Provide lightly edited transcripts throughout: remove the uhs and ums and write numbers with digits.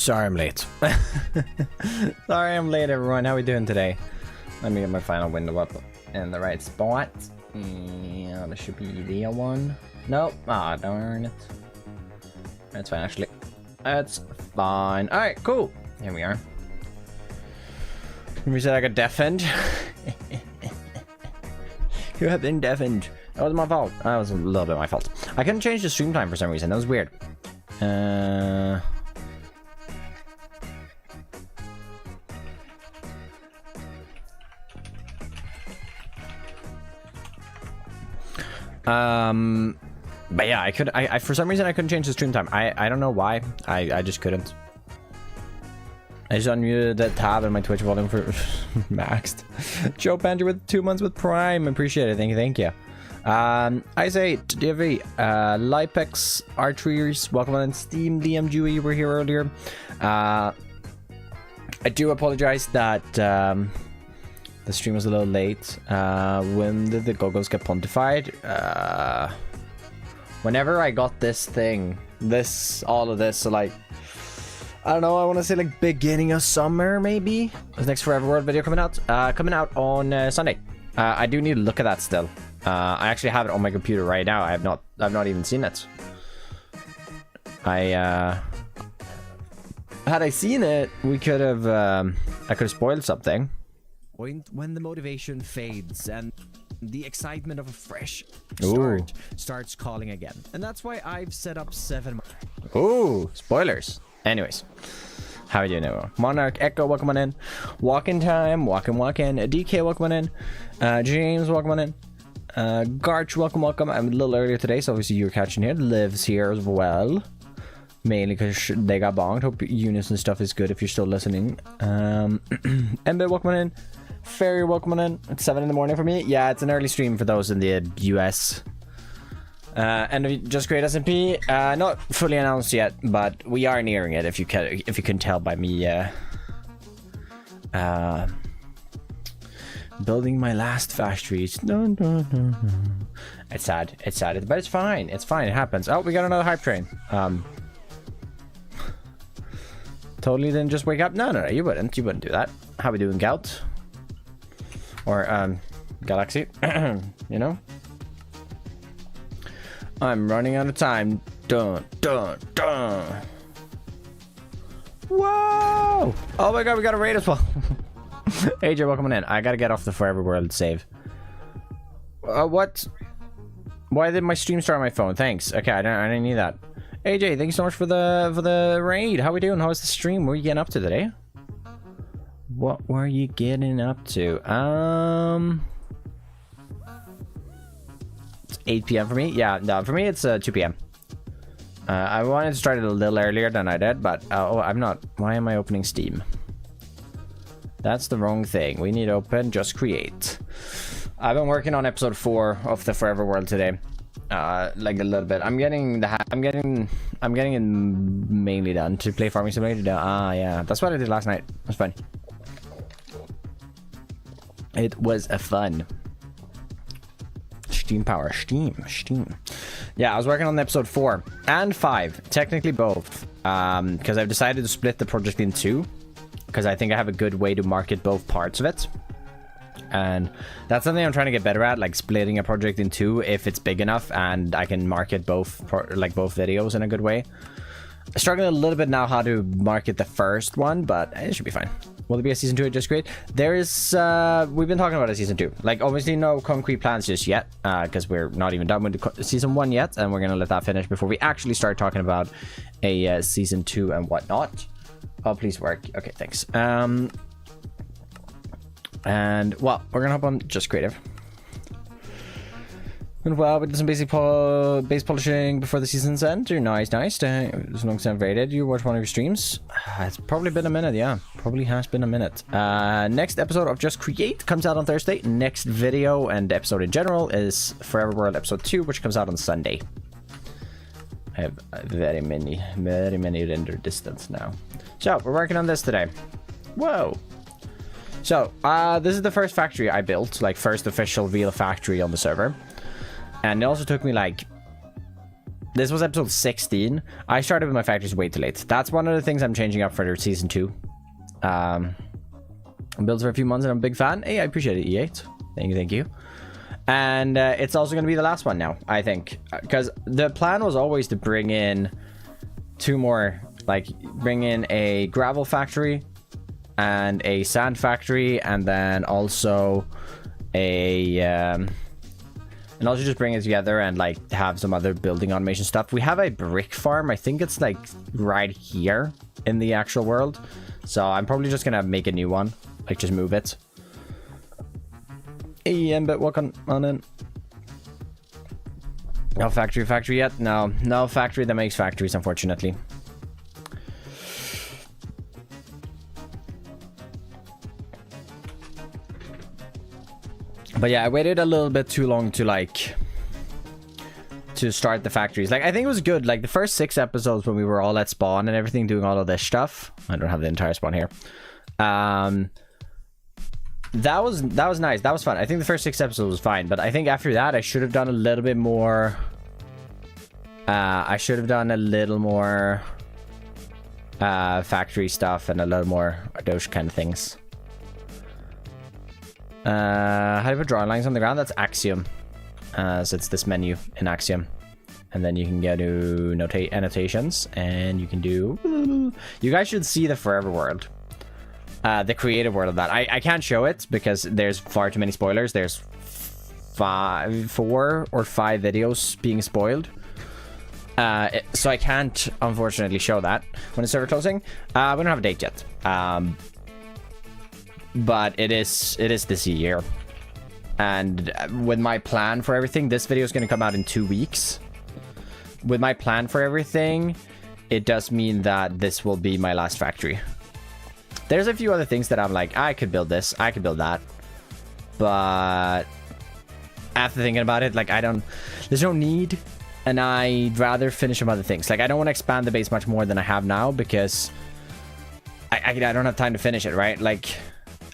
Sorry I'm late. Sorry I'm late, everyone. How are we doing today? Let me get my final window up in the right spot. Yeah, there should be the one. Nope. Ah, darn it. That's fine, actually. That's fine. Alright, cool. Here we are. We said I got deafened. You have been deafened. That was my fault. That was a little bit my fault. I couldn't change the stream time for some reason. That was weird. But yeah, I for some reason I couldn't change the stream time. I don't know why. I just couldn't. I just unmuted that tab and my Twitch volume for maxed. Joe Pander with 2 months with Prime. Appreciate it. Thank you. Isaac, Divi, Lipex, Archeries, welcome on Steam, Liam Dewey, you were here earlier. I do apologize that the stream was a little late. When did the Go-Go's get pontified? Whenever I got this thing, all of this, so like, I don't know, I want to say like beginning of summer, maybe? Is next Forever World video coming out? Coming out on Sunday. I do need to look at that still. I actually have it on my computer right now. I've not even seen it. Had I seen it, we could have, I could have spoiled something. When the motivation fades and the excitement of a fresh start starts calling again. And that's why I've set up 7. Ooh, spoilers. Anyways, how are you doing, everyone? Monarch, Echo, welcome on in. Walking Time, walking. DK, welcome on in. James, welcome on in. Garch, welcome. I'm a little earlier today, so obviously you're catching here. Liv's here as well. Mainly because they got bonged. Hope Eunice and stuff is good if you're still listening. Ember, welcome on in. Fairy, welcome on in. It's 7 in the morning for me. Yeah, it's an early stream for those in the US. And just create SMP. Not fully announced yet, but we are nearing it. If you can tell by me, building my last factory. It's sad. It's sad, but it's fine. It's fine. It happens. Oh, we got another hype train. Totally didn't just wake up. No. You wouldn't do that. How we doing, Gout? Or Galaxy? You know. I'm running out of time. Dun. Whoa! Oh my god, we got a raid as well. AJ, welcome in. I gotta get off the Forever World save. What? Why did my stream start on my phone? Thanks. Okay, I didn't need that. AJ, thank you so much for the raid. How we doing? How was the stream? What were you getting up to today? What were you getting up to? It's 8 p.m. for me. Yeah, no, for me it's 2 p.m. I wanted to start it a little earlier than I did, but I'm not. Why am I opening Steam? That's the wrong thing. We need to open Just Create. I've been working on episode 4 of the Forever World today. Like a little bit. I'm getting it mainly done to play Farming Simulator. Yeah, that's what I did last night. It was fun. It was a fun. Steam power, Steam. Yeah, I was working on episode 4 and 5, technically both, because I've decided to split the project in 2, because I think I have a good way to market both parts of it. And that's something I'm trying to get better at, like splitting a project in 2 if it's big enough and I can market both videos in a good way. I'm struggling a little bit now how to market the first one, but it should be fine. Will there be a season 2 of Just Create? There is, we've been talking about a season 2. Like, obviously no concrete plans just yet, because we're not even done with the season 1 yet, and we're going to let that finish before we actually start talking about a season 2 and whatnot. Oh, please work. Okay, thanks. And, well, we're going to hop on Just Creative. And well, we did some base polishing before the season's end. You're nice. As long as I've rated, you watch one of your streams. It's probably been a minute, yeah. Probably has been a minute. Next episode of Just Create comes out on Thursday. Next video and episode in general is Forever World episode 2, which comes out on Sunday. I have very many render distance now. So, we're working on this today. Whoa. So, this is the first factory I built, like first official real factory on the server. And it also took me like This was episode 16. I started with my factories way too late. That's one of the things I'm changing up for season 2. Builds for a few months and I'm a big fan. Hey, I appreciate it, E8. Thank you. And it's also going to be the last one now, I think. Because the plan was always to bring in 2 more. Like, bring in a gravel factory and a sand factory. And then also a... and also just bring it together and, like, have some other building automation stuff. We have a brick farm. I think it's, like, right here in the actual world. So I'm probably just going to make a new one. Like, just move it. Hey, but welcome on in. No factory yet? No factory that makes factories, unfortunately. But yeah, I waited a little bit too long to, like, to start the factories. Like, I think it was good. Like, the first 6 episodes when we were all at spawn and everything, doing all of this stuff. I don't have the entire spawn here. That was nice. That was fun. I think the first 6 episodes was fine, but I think after that I should have done a little bit more. I should have done a little more factory stuff and a little more those kind of things. How do you put drawing lines on the ground? That's Axiom. So it's this menu in Axiom, and then you can go to annotations, and you can do. You guys should see the Forever World. The creative world of that. I can't show it because there's far too many spoilers. There's 4 or 5 videos being spoiled. So I can't, unfortunately, show that when it's server closing. We don't have a date yet. But it is this year. And with my plan for everything, this video is going to come out in 2 weeks. With my plan for everything, it does mean that this will be my last factory. There's a few other things that I'm like, I could build this, I could build that. But after thinking about it, like, there's no need. And I'd rather finish some other things. Like, I don't want to expand the base much more than I have now because I don't have time to finish it, right? Like,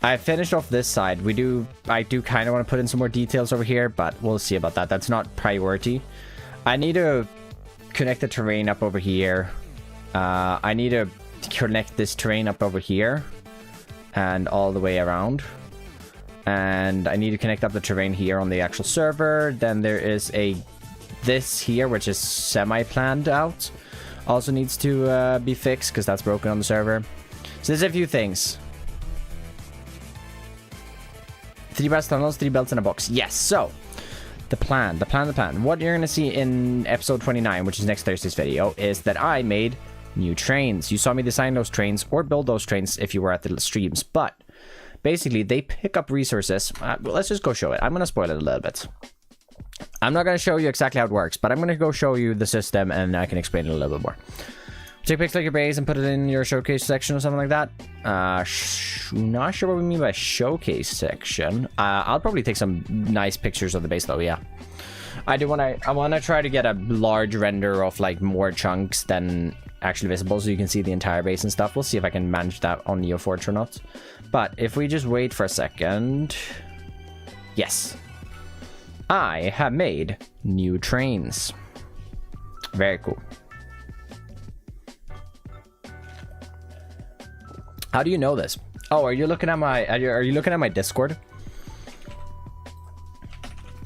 I finished off this side. I do kind of want to put in some more details over here, but we'll see about that. That's not priority. I need to connect the terrain up over here. I need to connect this terrain up over here and all the way around, and I need to connect up the terrain here on the actual server. Then there is this here which is semi-planned out, also needs to be fixed because that's broken on the server. So there's a few things. 3 brass tunnels, 3 belts in a box. Yes. So the plan. What you're gonna see in episode 29, which is next Thursday's video, is that I made new trains. You saw me design those trains or build those trains if you were at the streams, but basically they pick up resources. Let's just go show it. I'm going to spoil it a little bit. I'm not going to show you exactly how it works, but I'm going to go show you the system and I can explain it a little bit more. Take pics like your base and put it in your showcase section or something like that. Not sure what we mean by showcase section. I'll probably take some nice pictures of the base though, yeah. I want to try to get a large render of like more chunks than actually visible so you can see the entire base and stuff. We'll see if I can manage that on Neoforge or not. But if we just wait for a second. Yes. I have made new trains. Very cool. How do you know this? Oh, are you looking at my Discord?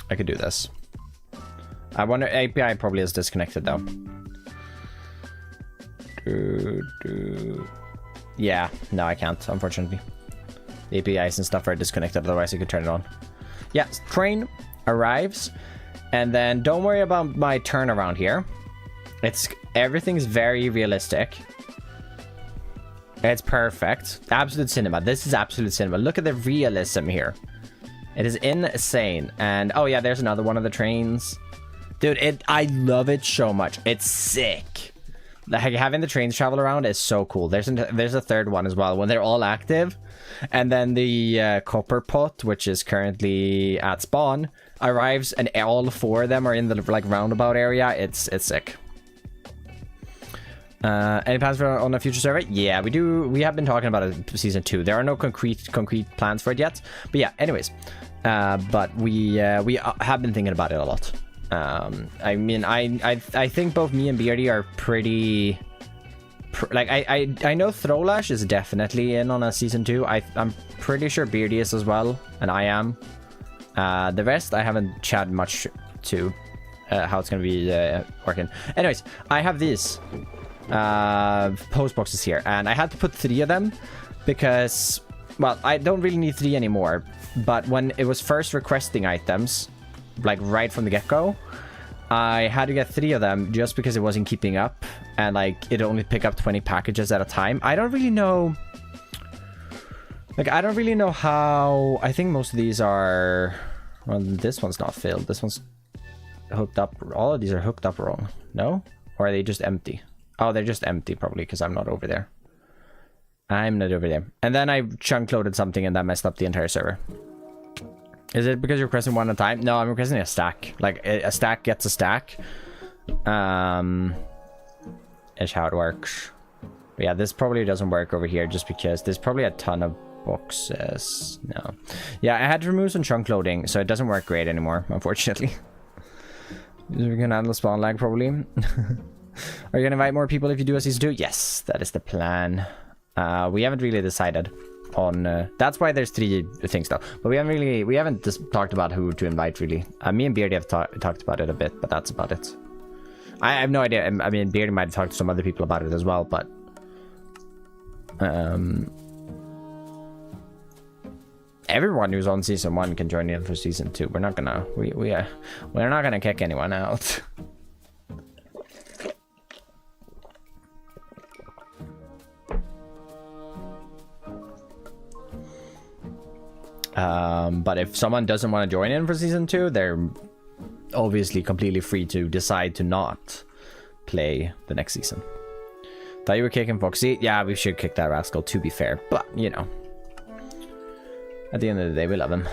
I could do this. I wonder, API probably is disconnected though. Yeah, no, I can't, unfortunately. The APIs and stuff are disconnected, otherwise I could turn it on. Yeah, train arrives, and then don't worry about my turnaround here. Everything's very realistic. It's perfect. Absolute cinema. This is absolute cinema. Look at the realism here. It is insane. And oh yeah, there's another one of the trains. Dude, I love it so much. It's sick. Like, having the trains travel around is so cool. There's a third one as well when they're all active. And then the copper pot, which is currently at spawn, arrives and all 4 of them are in the like roundabout area. It's sick. Any plans for on a future server? Yeah, we do. We have been talking about it season 2. There are no concrete plans for it yet. But yeah, anyways. But we have been thinking about it a lot. I mean, I think both me and Beardy are pretty... like, I know Throlash is definitely in on a season 2. I'm pretty sure Beardy is as well, and I am. The rest, I haven't chatted much to how it's going to be working. Anyways, I have these post boxes here, and I had to put 3 of them because, well, I don't really need 3 anymore, but when it was first requesting items, like right from the get-go, I had to get 3 of them just because it wasn't keeping up, and like it only pick up 20 packages at a time. I don't really know, like, I don't really know how. I think most of these are, well, this one's not filled, this one's hooked up. All of these are hooked up wrong. No? Or are they just empty? Oh, they're just empty probably because I'm not over there. I'm not over there. And then I chunk loaded something and that messed up the entire server. Is it because you're requesting one at a time? No, I'm requesting a stack. Like, a stack gets a stack. Is how it works. But yeah, this probably doesn't work over here just because there's probably a ton of boxes. No. Yeah, I had to remove some chunk loading, so it doesn't work great anymore, unfortunately. We can handle spawn lag, probably. Are you gonna invite more people if you do a season 2? Yes, that is the plan. We haven't really decided on that's why there's 3 things though, but we haven't just talked about who to invite really. Me and Beardy have talked about it a bit, but that's about it. I have no idea. I mean, Beardy might have talked to some other people about it as well, but everyone who's on season 1 can join in for season 2. We're not gonna we're not gonna kick anyone out. But if someone doesn't want to join in for season 2, they're obviously completely free to decide to not play the next season. Thought you were kicking Foxy. Yeah, we should kick that rascal, to be fair. But, you know, at the end of the day, we love him.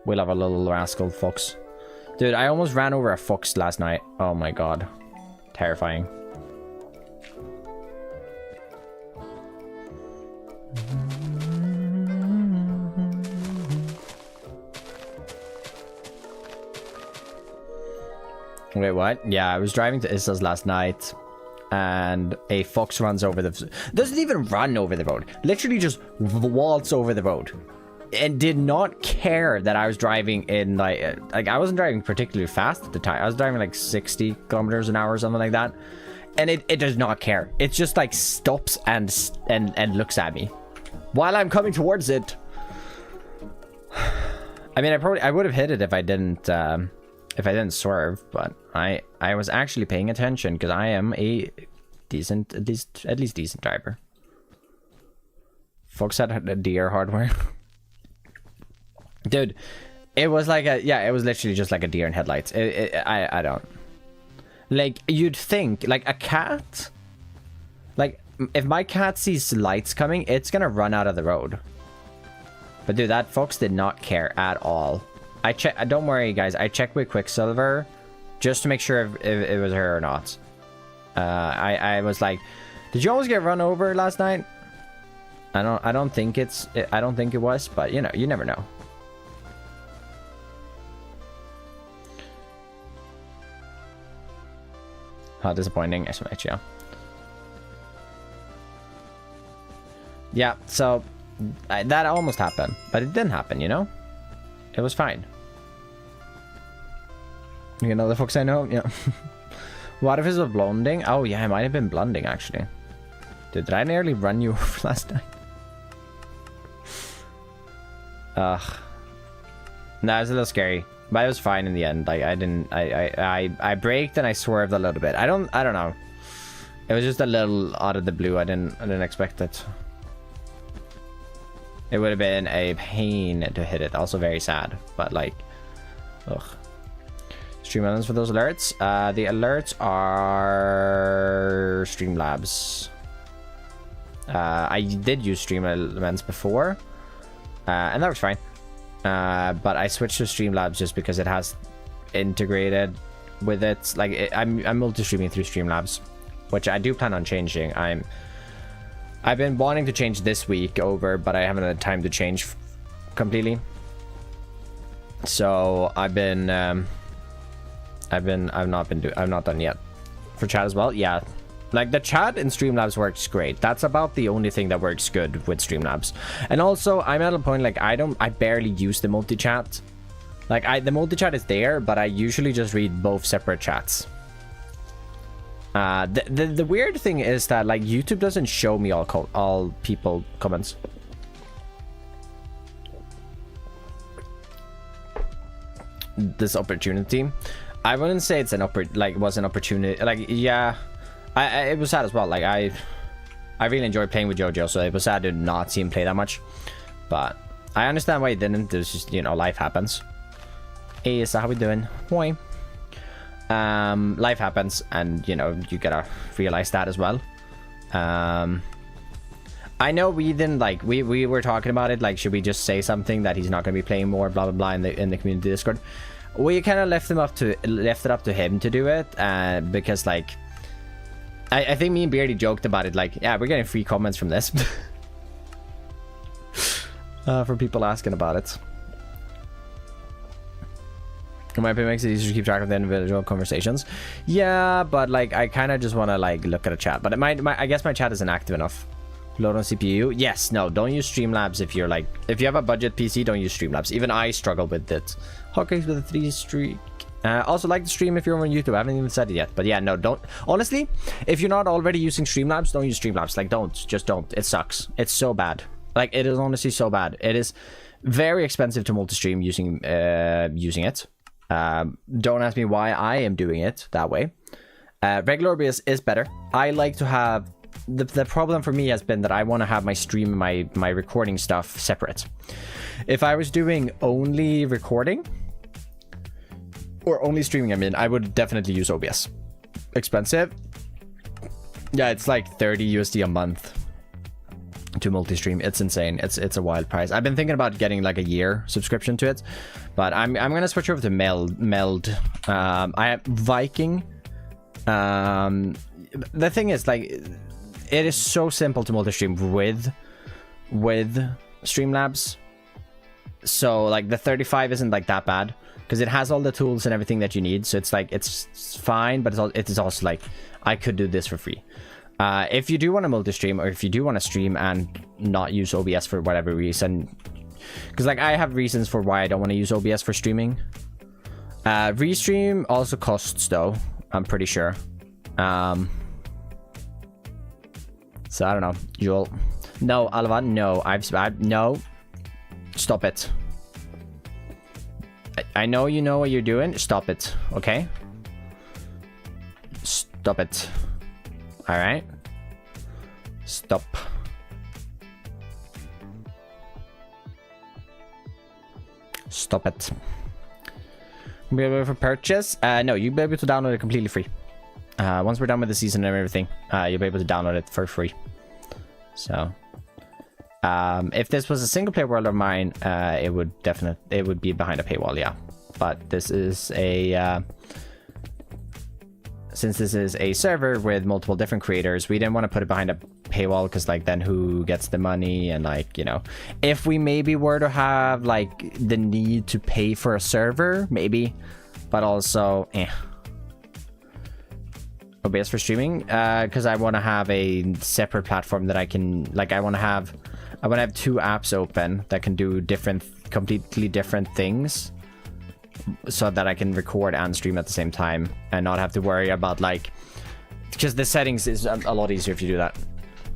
We love a little rascal fox. Dude, I almost ran over a fox last night. Oh my god. Terrifying. Wait, what? Yeah, I was driving to Issa's last night, and a fox runs over the... Doesn't even run over the road. Literally just waltz over the road. And did not care that I was driving in, like I wasn't driving particularly fast at the time. I was driving like 60 kilometers an hour or something like that. And it does not care. It just like stops and looks at me while I'm coming towards it. I mean, I would have hit it if I didn't swerve, but I was actually paying attention because I am a decent, at least decent driver. Fox had a deer hardware. Dude, it was like it was literally just like a deer in headlights. I don't, like, you'd think like a cat, like if my cat sees lights coming, it's gonna run out of the road. But dude, that fox did not care at all. Don't worry guys, I checked with Quicksilver just to make sure if it was her or not. I was like, did you almost get run over last night? I don't think it was, but you know, you never know. How disappointing. SMH, yeah. Yeah, so that almost happened, but it didn't happen, you know? It was fine. You know the fox I know? Yeah. What if it was blonding? Oh yeah, it might have been blonding actually. Dude, did I nearly run you over last night? Ugh. Nah, it was a little scary. But it was fine in the end. Like I braked and I swerved a little bit. I don't know. It was just a little out of the blue. I didn't expect it. It would have been a pain to hit it. Also very sad. But like, ugh. Streamlabs for those alerts. The alerts are Streamlabs. I did use Streamlabs before, and that was fine. But I switched to Streamlabs just because it has integrated with it. Like I'm multi-streaming through Streamlabs, which I do plan on changing. I've been wanting to change this week over, but I haven't had time to change completely. So I've been I've not done yet. For chat as well, yeah. Like the chat in Streamlabs works great. That's about the only thing that works good with Streamlabs. And also, I'm at a point like I barely use the multi-chat. Like the multi-chat is there, but I usually just read both separate chats. The weird thing is that like YouTube doesn't show me all people comments. This opportunity, I wouldn't say it's an opportunity. Like yeah, it was sad as well. Like I really enjoyed playing with JoJo, so it was sad to not see him play that much. But I understand why he didn't. There's just, you know, life happens. Hey, so how we doing? Boy. Life happens, and you know, you gotta realize that as well. I know we didn't like we were talking about it, like should we just say something that he's not gonna be playing more, blah blah blah, in the community Discord. We kind of left it up to him to do it, because like I think me and Beardy joked about it, like, yeah, we're getting free comments from this. For people asking about it. My opinion makes it easier to keep track of the individual conversations. Yeah, but like I kind of just want to like look at a chat, but I guess my chat isn't active enough. Load on CPU. Yes, no, don't use Streamlabs if you're like, if you have a budget PC, don't use Streamlabs. Even I struggle with it. Hotcakes with a 3 streak. Also like the stream if you're on YouTube. I haven't even said it yet, but yeah, no, don't. Honestly, if you're not already using Streamlabs, don't use Streamlabs. Like, just don't. It sucks. It's so bad. Like, it is honestly so bad. It is very expensive to multi-stream using it. Don't ask me why I am doing it that way. Regular OBS is better. I like to have the problem for me has been that I want to have my stream and my recording stuff separate. If I was doing only recording or only streaming, I mean, I would definitely use OBS. Expensive. Yeah, it's like 30 USD a month to multi-stream. It's insane. It's a wild price. I've been thinking about getting like a year subscription to it, but I'm gonna switch over to Meld. I have Viking. The thing is, like, it is so simple to multi-stream with Streamlabs. So like the 35 isn't like that bad because it has all the tools and everything that you need. So it's like it's fine, but it is also like I could do this for free. If you do want to multi-stream, or if you do want to stream and not use OBS for whatever reason, because like I have reasons for why I don't want to use OBS for streaming. Restream also costs though, I'm pretty sure. So I don't know, Joel. No, Alva, no. I've no. Stop it. I know you know what you're doing. Stop it, okay? Stop it. All right. Stop. Stop it. Be able for purchase? No, you'll be able to download it completely free. Once we're done with the season and everything, you'll be able to download it for free. So, if this was a single player world of mine, it would be behind a paywall, yeah. But this is a since this is a server with multiple different creators, we didn't want to put it behind a paywall because like then who gets the money, and like, you know, if we maybe were to have like the need to pay for a server, maybe, but also OBS for streaming, because I want to have a separate platform that I can, like, I want to have 2 apps open that can do completely different things, so that I can record and stream at the same time and not have to worry about, like, because the settings is a lot easier if you do that.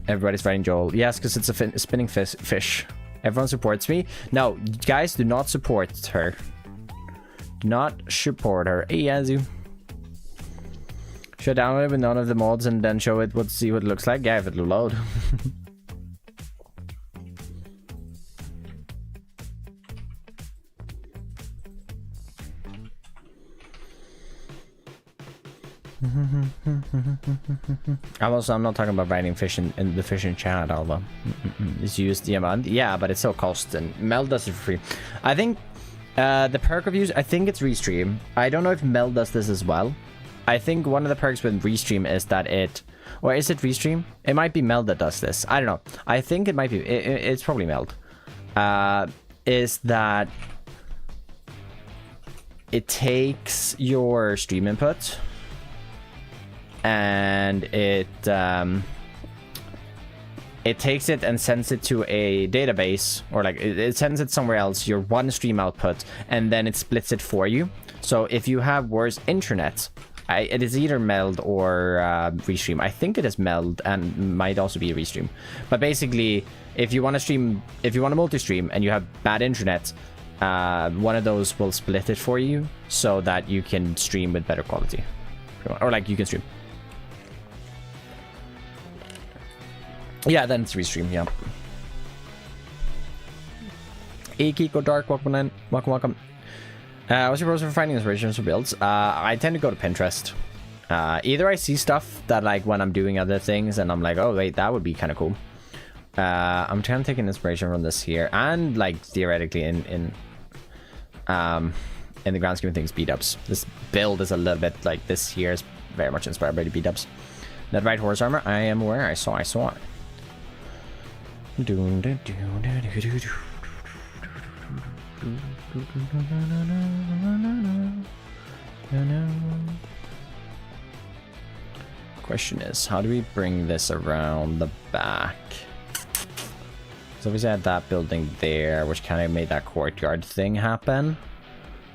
Everybody's writing Joel. Yes, because it's a spinning fish. Everyone supports me. No, guys, do not support her. Do not support her. Hey, Yazoo. Should I download it with none of the mods and then show it, see what it looks like? Yeah, if it'll load. I'm not talking about writing fish in the fishing chat, although it's used the amount. Yeah, but it still costs, and Mel does it for free. I think the perk of use, I think it's Restream. I don't know if Mel does this as well. I think one of the perks with Restream is that or is it Restream? It might be Meld that does this. I don't know. I think it might be. It's probably Meld. Is that it takes your stream input and it takes it and sends it to a database, or like it sends it somewhere else, your one stream output, and then it splits it for you. So if you have worse internet, it is either meld or restream. I think it is meld and might also be a restream. But basically, if you want to stream, if you want to multi-stream and you have bad internet, one of those will split it for you so that you can stream with better quality, or like you can stream. Yeah, then it's restream. Yeah. Kiko Dark, welcome in. Welcome. What's your process for finding inspirations for builds? I tend to go to Pinterest. Either I see stuff that like when I'm doing other things and I'm like, oh wait, that would be kind of cool. I'm trying to take an inspiration from this here, and like theoretically in the grand scheme of things, beat-ups. This build is a little bit like this here is very much inspired by the beat-ups. That right horse armor, I am aware. I saw it. Question is, how do we bring this around the back? So obviously I had that building there, which kind of made that courtyard thing happen.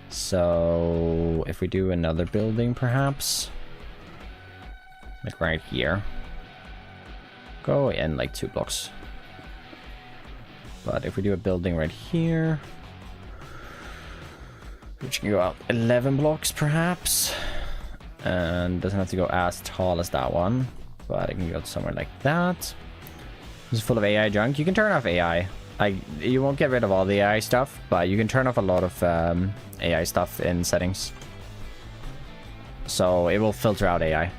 So if we do another building, perhaps, like right here, go in like 2 blocks. But if we do a building right here, which can go out 11 blocks perhaps, and doesn't have to go as tall as that one, but it can go somewhere like that. This is full of AI junk. You can turn off AI. You won't get rid of all the AI stuff, but you can turn off a lot of AI stuff in settings. So it will filter out AI.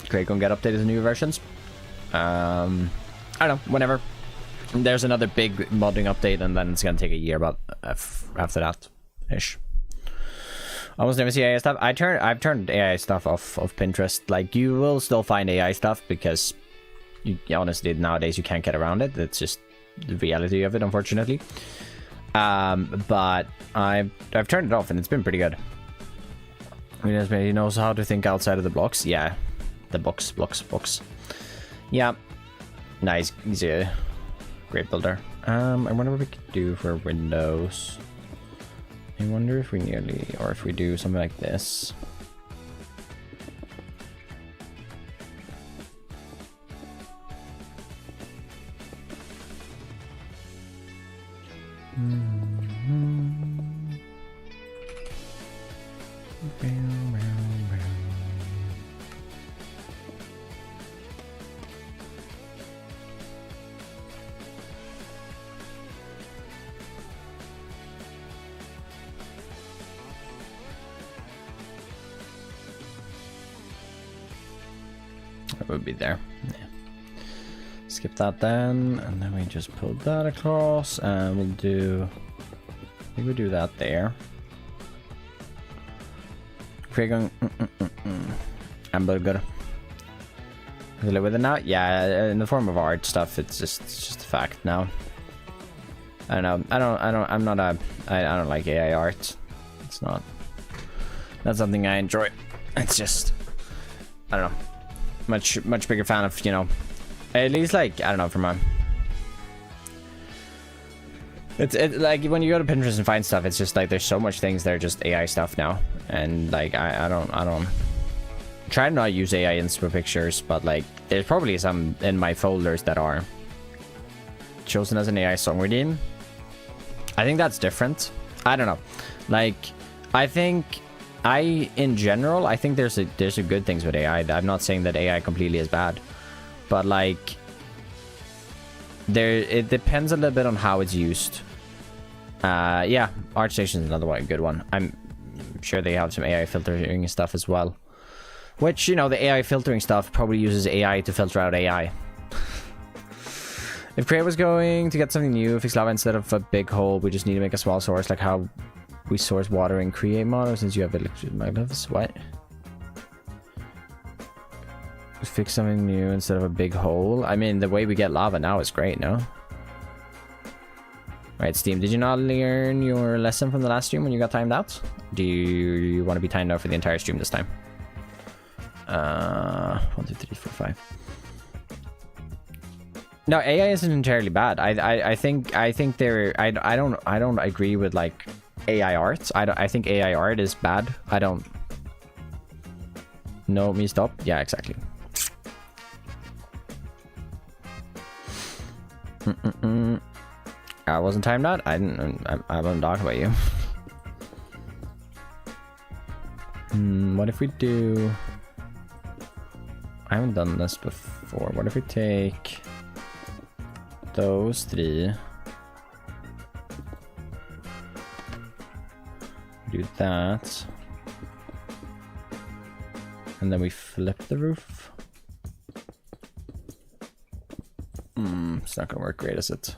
Great, gonna get updated to new versions. I don't know, whenever. There's another big modding update, and then it's gonna take a year about after that ish. Almost never see AI stuff. I've turned AI stuff off of Pinterest. Like, you will still find AI stuff because you honestly nowadays you can't get around it. It's just the reality of it, unfortunately. But I've turned it off and it's been pretty good. He knows how to think outside of the blocks. Yeah, the blocks. Yeah, nice. He's a great builder. I wonder what we could do for windows. I wonder if we or if we do something like this. Would be there. Yeah. Skip that then, and then we just pull that across, and we'll do. I think we do that there. Going. I'm good. Live with it now. Yeah, in the form of art stuff, it's just a fact now. I don't know. I don't like AI art. It's not something I enjoy. It's just, I don't know. Much bigger fan of, you know, at least like, I don't know, from a, it's like when you go to Pinterest and find stuff, it's just like there's so much things that are just AI stuff now, and like I don't try to not use AI in super pictures, but like there's probably some in my folders that are chosen as an AI song redeem. I think that's different. I don't know, like in general, I think there's a good things with AI. I'm not saying that AI completely is bad, but like it depends a little bit on how it's used. Yeah, ArtStation is another one, good one. I'm sure they have some AI filtering stuff as well, which, you know, the AI filtering stuff probably uses AI to filter out AI. If Create was going to get something new, fix lava instead of a big hole, we just need to make a small source, like how we source water in Create model, since you have electric magnets. What? Fix something new instead of a big hole. I mean, the way we get lava now is great, no? Right, Steam, did you not learn your lesson from the last stream when you got timed out? Do you want to be timed out for the entire stream this time? 1, 2, 3, 4, 5. No, AI isn't entirely bad. I think they're I don't agree with like AI art. I think AI art is bad. I don't. No, me stop. Yeah, exactly. I wasn't timed out. I don't talk about you. What if we do? I haven't done this before. What if we take those 3? Do that. And then we flip the roof. It's not gonna work great, is it?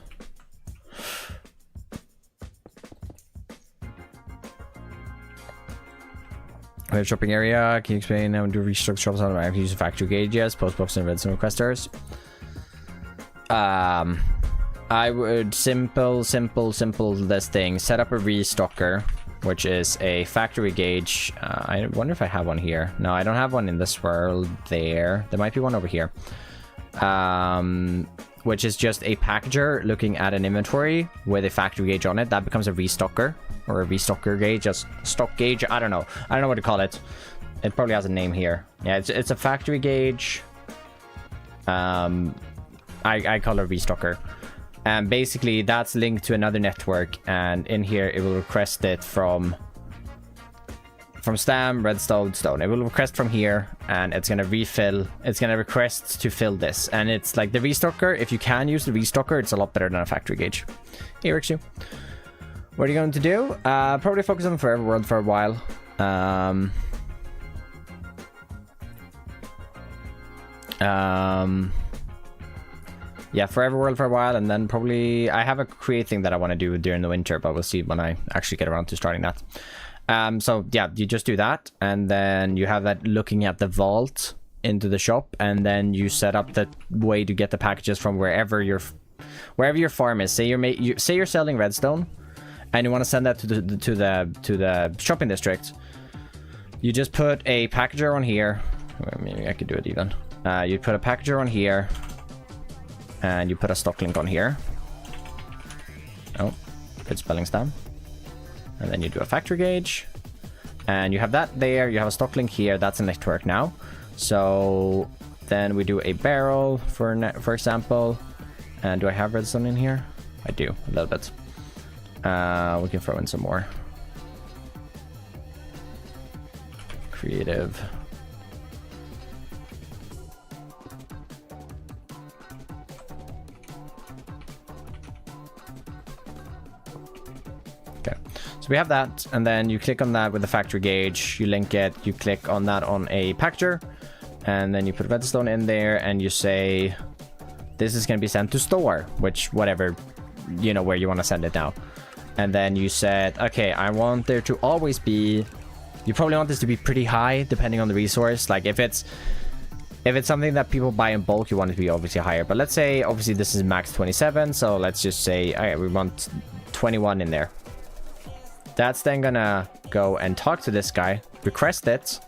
We have shopping area. Can you explain how to restructure shops automatically use factory gauges, postbox and redstone requesters? I would simple this thing. Set up a restocker, which is a factory gauge. I wonder if I have one here. No, I don't have one in this world. There might be one over here. Which is just a packager looking at an inventory with a factory gauge on it. That becomes a restocker or a restocker gauge, just stock gauge. I don't know what to call it. It probably has a name here. Yeah, it's a factory gauge. I call it a restocker. And basically that's linked to another network, and in here it will request it from Stam, Redstone, Stone. It will request from here, and it's gonna refill. It's gonna request to fill this, and it's like the restocker. If you can use the restocker, it's a lot better than a factory gauge. Hey, Rixu. What are you going to do? Probably focus on Forever World for a while. Yeah, Forever World for a while, and then probably I have a create thing that I want to do during the winter, but we'll see when I actually get around to starting that. So yeah, you just do that, and then you have that looking at the vault into the shop, and then you set up the way to get the packages from wherever your farm is. Say you're selling redstone, and you want to send that to the shopping district. You just put a packager on here. Maybe I could do it even. You put a packager on here, and you put a stock link on here. Oh, put spelling stamp. And then you do a factory gauge, and you have that there. You have a stock link here. That's a network now. So then we do a barrel for example. And do I have redstone in here? I do a little bit. We can throw in some more. Creative. Okay, so we have that, and then you click on that with the factory gauge, you link it, you click on that on a packager, and then you put redstone in there, and you say this is going to be sent to store, which whatever, you know, where you want to send it now. And then you said, okay, I want there to always be, you probably want this to be pretty high depending on the resource. Like if it's something that people buy in bulk, you want it to be obviously higher. But let's say obviously this is max 27, so let's just say, all right, we want 21 in there. That's then gonna go and talk to this guy, request it,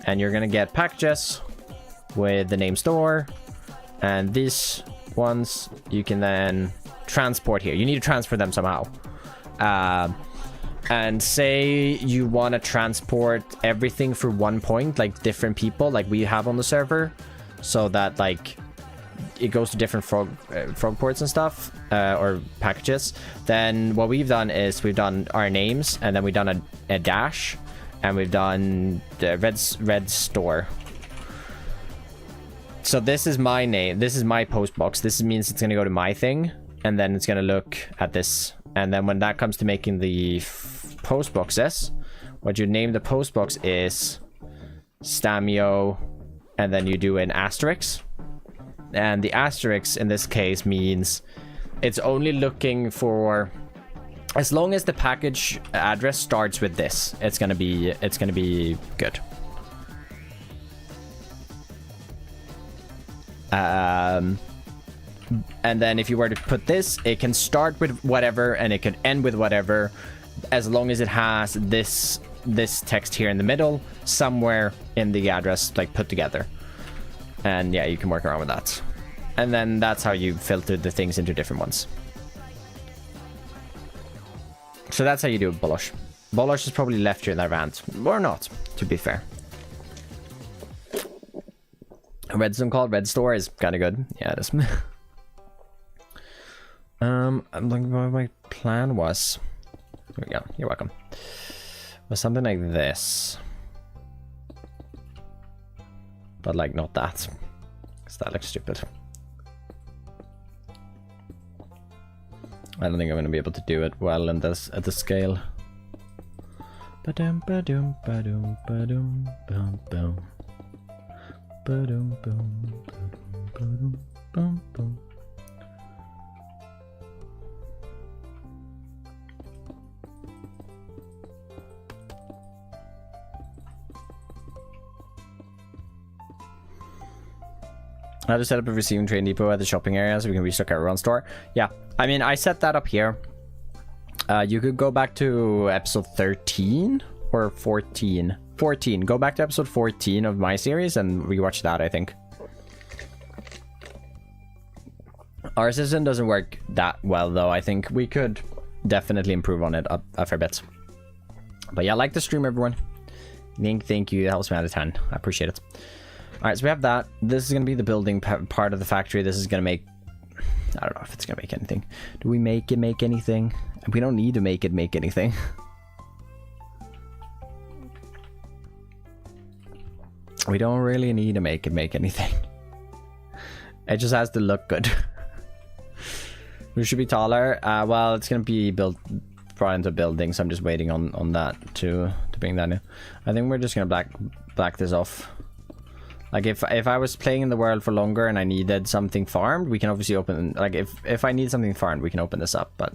and you're gonna get packages with the name store, and these ones you can then transport here. You need to transfer them somehow. And say you want to transport everything for one point, like different people, like we have on the server, so that like it goes to different frog ports and stuff, or packages. Then what we've done is we've done our names, and then we've done a dash, and we've done the red store. So this is my name, this is my post box. This means it's going to go to my thing, and then it's going to look at this. And then when that comes to making the post boxes, what you name the post box is Stamio, and then you do an asterisk. And the asterisk in this case means it's only looking for, as long as the package address starts with this, it's gonna be good. And then if you were to put this, it can start with whatever and it can end with whatever, as long as it has this text here in the middle somewhere in the address, like put together. And yeah, you can work around with that. And then that's how you filter the things into different ones. So that's how you do Bullish. Bullish is probably left here in that rant, or not, to be fair. Redstone called Red Store is kind of good. Yeah, it is. I'm looking what my plan was. Here we go. You're welcome. Was something like this, but like not that, because that looks stupid. I don't think I'm gonna be able to do it well in this at the scale. Ba-dum ba-dum ba-dum ba-dum bum bum. Ba-dum bum ba-dum bum bum. How to set up a receiving train depot at the shopping area so we can restock our own store. Yeah, I mean, I set that up here. You could go back to episode 13 or 14. 14. Go back to episode 14 of my series and rewatch that, I think. Our system doesn't work that well, though. I think we could definitely improve on it a fair bit. But yeah, like the stream, everyone. Link, thank you. That helps me out of 10. I appreciate it. Alright, so we have that. This is going to be the building part of the factory. This is going to make... I don't know if it's going to make anything. Do we make it make anything? We don't need to make it make anything. We don't really need to make it make anything. It just has to look good. We should be taller. Well, it's going to be brought into building, so I'm just waiting on that to bring that in. I think we're just going to black this off. Like if I was playing in the world for longer and I needed something farmed, we can obviously open, like if I need something farmed, we can open this up, but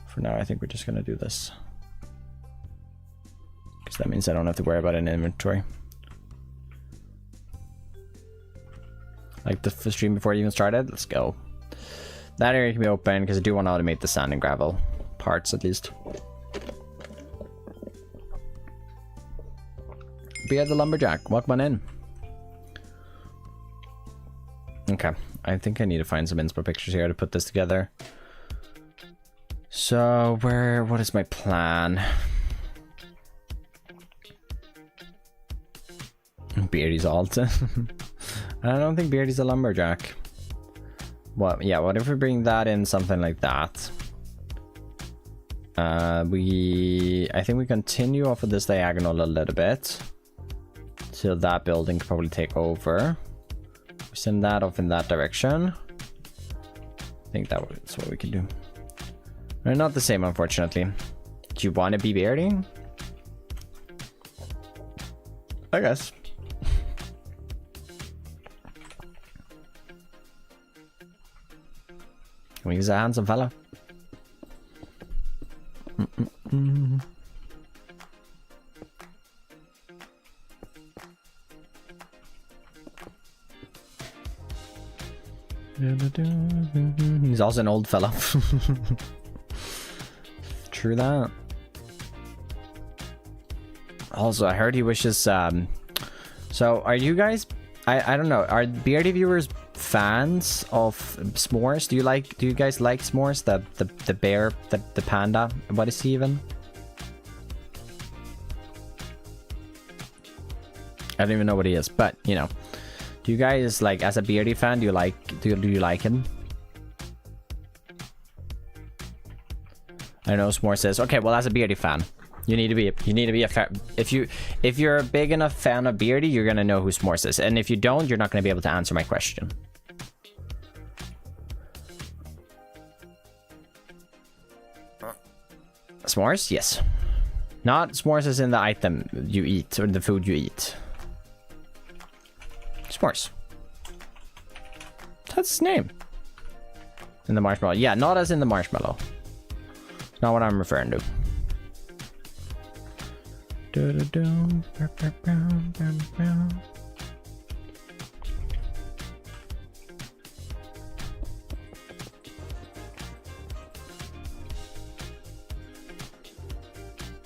for now I think we're just gonna do this. Because that means I don't have to worry about an inventory. Like the stream before it even started, let's go. That area can be open because I do want to automate the sand and gravel parts at least. Beard the Lumberjack, welcome on in. Okay, I think I need to find some inspo pictures here to put this together. So, what is my plan? Beardy's alt. I don't think Beardy's a lumberjack. What? Yeah, what if we bring that in something like that? I think we continue off of this diagonal a little bit. So that building could probably take over. We send that off in that direction. I think that's what we can do. They're not the same, unfortunately. Do you want to be Beardy? I guess. He's a handsome fella. He's also an old fella. True that. Also, I heard he wishes so are you guys, I don't know, are Beardy viewers fans of s'mores? Do you guys like s'mores? The bear, the panda, what is he even? I don't even know what he is, but you know. Do you guys, like, as a Beardy fan, do you like him? I know S'more says, okay, well, as a Beardy fan, you need to be a fan. If you're a big enough fan of Beardy, you're gonna know who S'more is, and if you don't, you're not gonna be able to answer my question. S'mores, yes. Not s'mores as in the item you eat or the food you eat. S'mores. That's his name. In the marshmallow. Yeah, not as in the marshmallow. Not what I'm referring to.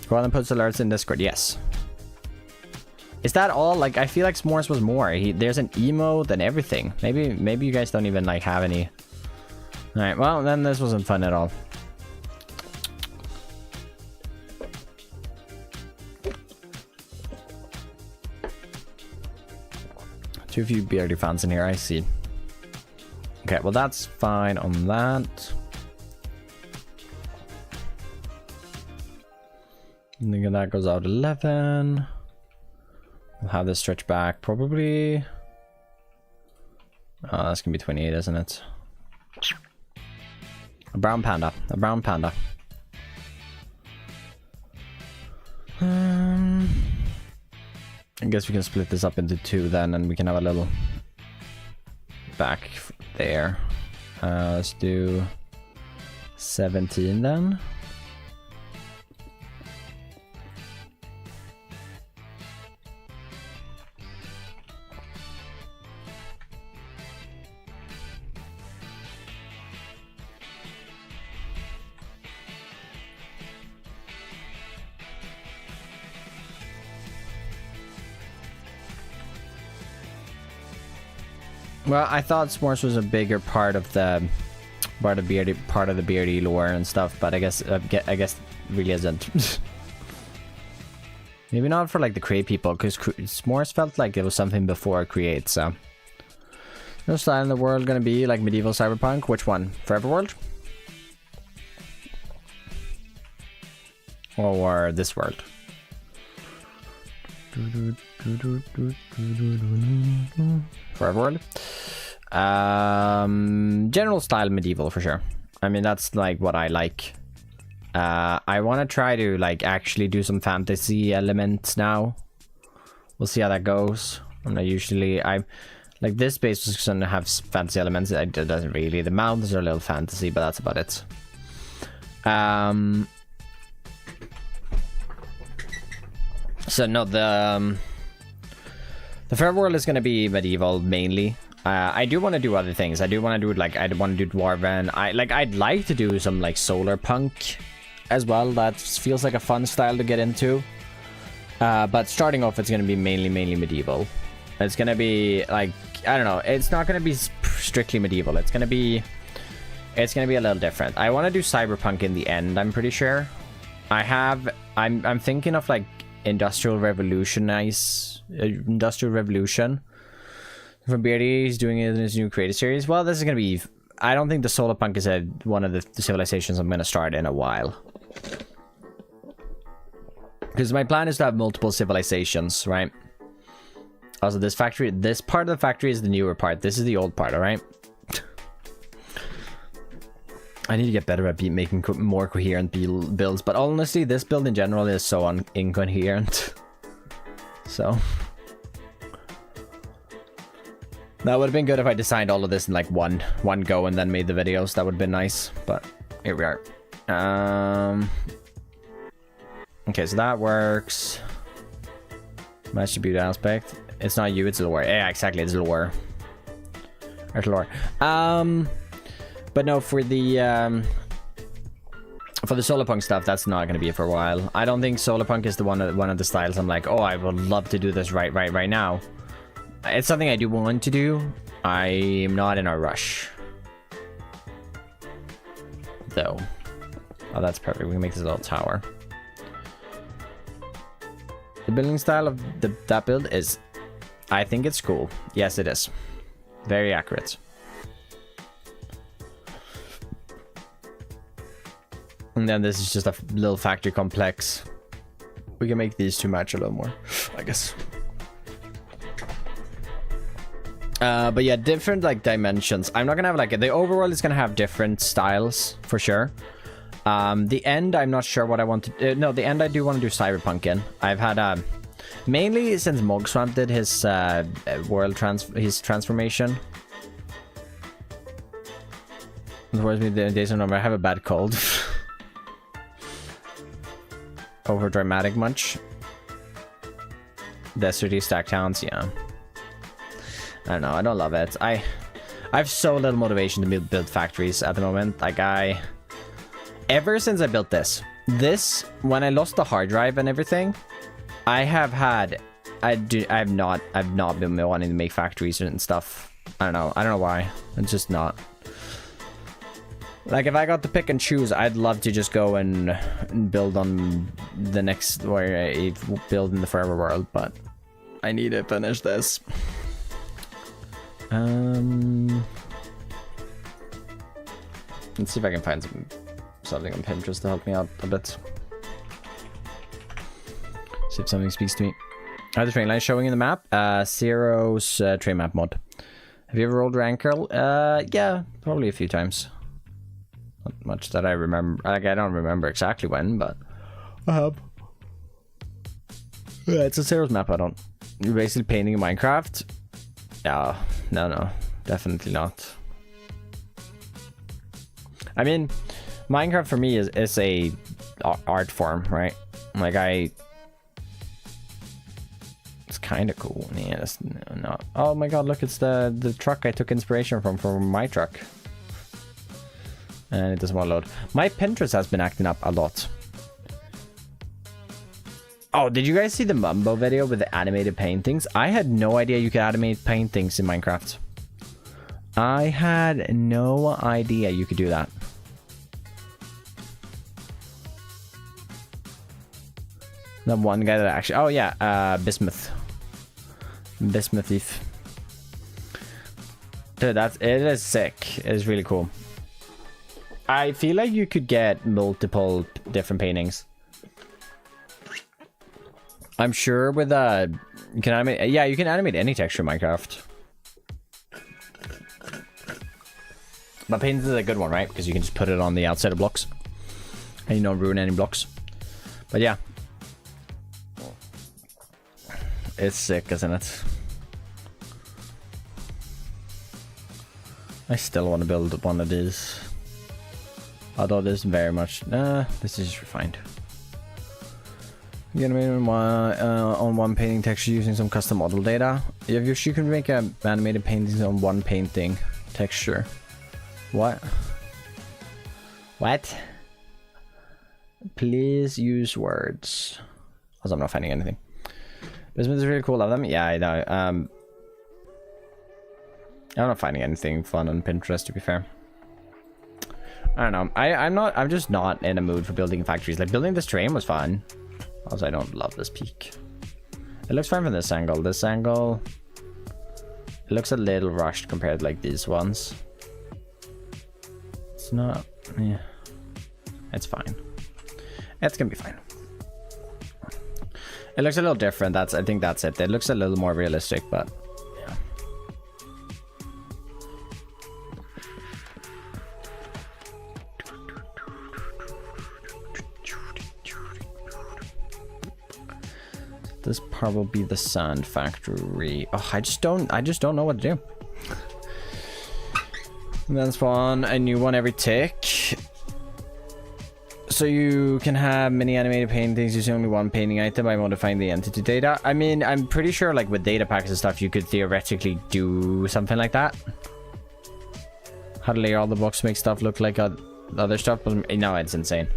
Go on and puts alerts in Discord. Yes. Is that all? Like, I feel like S'mores was more. There's an emote and everything. Maybe you guys don't even like have any. All right. Well, then this wasn't fun at all. Too few beardy fans in here. I see. Okay. Well, that's fine on that. I think that goes out 11. We'll have this stretch back probably. Oh, that's gonna be 28, isn't it? A brown panda. A brown panda. I guess we can split this up into 2 then, and we can have a little back there. Let's do 17 then. Well, I thought S'mores was a bigger part of the beardy lore and stuff, but I guess really isn't. Maybe not for like the create people, because S'mores felt like it was something before create. So, no style in the world gonna be like medieval cyberpunk. Which one? Forever World or this world? Forever World. General style medieval for sure. I mean, that's like what I like. I want to try to like actually do some fantasy elements now. We'll see how that goes. I'm like this base is gonna have fantasy elements. It doesn't really. The mountains are a little fantasy, but that's about it. So no, the Forever World is gonna be medieval mainly. I do want to do other things. I do want to do like I want to do Dwarven. I'd like to do some like solar punk as well. That feels like a fun style to get into. But starting off, it's gonna be mainly medieval. It's gonna be like, I don't know. It's not gonna be strictly medieval. It's gonna be a little different. I want to do cyberpunk in the end. I'm pretty sure. I'm thinking of like Industrial Revolution from Beardy. He's doing it in his new creative series. Well, this is gonna be. I don't think the solar punk is one of the civilizations I'm gonna start in a while. Because my plan is to have multiple civilizations, right? Also, this part of the factory is the newer part. This is the old part, all right? I need to get better at making more coherent builds, but honestly, this build in general is so incoherent. So that would have been good if I designed all of this in like one go and then made the videos. That would have been nice, but here we are. Okay, so that works. Attribute aspect. It's not you, it's lore. Yeah, exactly, it's lore. There's lore. But no, for the solarpunk stuff, that's not gonna be it for a while. I don't think solarpunk is one of the styles I'm like, oh, I would love to do this right now. It's something I do want to do. I'm not in a rush, though. Oh, that's perfect. We can make this little tower. The building style of that build is, I think it's cool. Yes, it is. Very accurate. And then this is just a little factory complex. We can make these two match a little more, I guess. But yeah, different like dimensions. I'm not gonna have like the overworld is gonna have different styles for sure. The end, I'm not sure what I want to. No, the end I do want to do cyberpunk in. I've had mainly since Mogswamp did his his transformation. Towards me the days of number. I have a bad cold. Over dramatic much. Deserty stack towns, yeah. I don't know, I don't love it. I have so little motivation to build factories at the moment. Like ever since I built this, This, when I lost the hard drive and everything, I've not been wanting to make factories and stuff. I don't know why. It's just not. Like, if I got to pick and choose, I'd love to just go and build on the next, where I build in the forever world, but I need to finish this. Let's see if I can find something on Pinterest to help me out a bit. See if something speaks to me. Are the train lines showing in the map? Zero's train map mod. Have you ever rolled Rankel? Yeah, probably a few times. Not much that I remember. Like, I don't remember exactly when, but I have. Yeah, it's a Zero's map. You're basically painting in Minecraft. Yeah, no, definitely not. I mean, Minecraft for me is a art form, right? Like, it's kind of cool. Yeah, it's not. Oh my god, look, it's the truck I took inspiration from my truck. And it doesn't want to load. My Pinterest has been acting up a lot. Oh, did you guys see the Mumbo video with the animated paintings? I had no idea you could animate paintings in Minecraft. I had no idea you could do that. The one guy that actually... Oh, yeah. Bismuth. Bismuth Thief. Dude, it is sick. It is really cool. I feel like you could get multiple different paintings. I'm sure with you can animate... Yeah, you can animate any texture in Minecraft. But paintings is a good one, right? Because you can just put it on the outside of blocks. And you don't ruin any blocks. But yeah. It's sick, isn't it? I still want to build one of these. Although this very much... this is just refined. You're gonna make on one painting texture using some custom model data. You can make animated paintings on one painting texture. What? What? Please use words. Also, I'm not finding anything. Bismuth is really cool. Love them. Yeah, I know. I'm not finding anything fun on Pinterest, to be fair. I don't know. I'm just not in a mood for building factories. Like, building this train was fun. Also, I don't love this peak. It looks fine from this angle. This angle, it looks a little rushed compared to like these ones. It's not, yeah. It's fine. It's gonna be fine. It looks a little different. I think that's it. It looks a little more realistic, but yeah. This probably be the sand factory. Oh, I just don't know what to do. And then spawn a new one every tick. So you can have many animated paintings using only one painting item by modifying the entity data. I mean, I'm pretty sure like with data packs and stuff, you could theoretically do something like that. How to layer all the blocks to make stuff look like other stuff, but no, it's insane.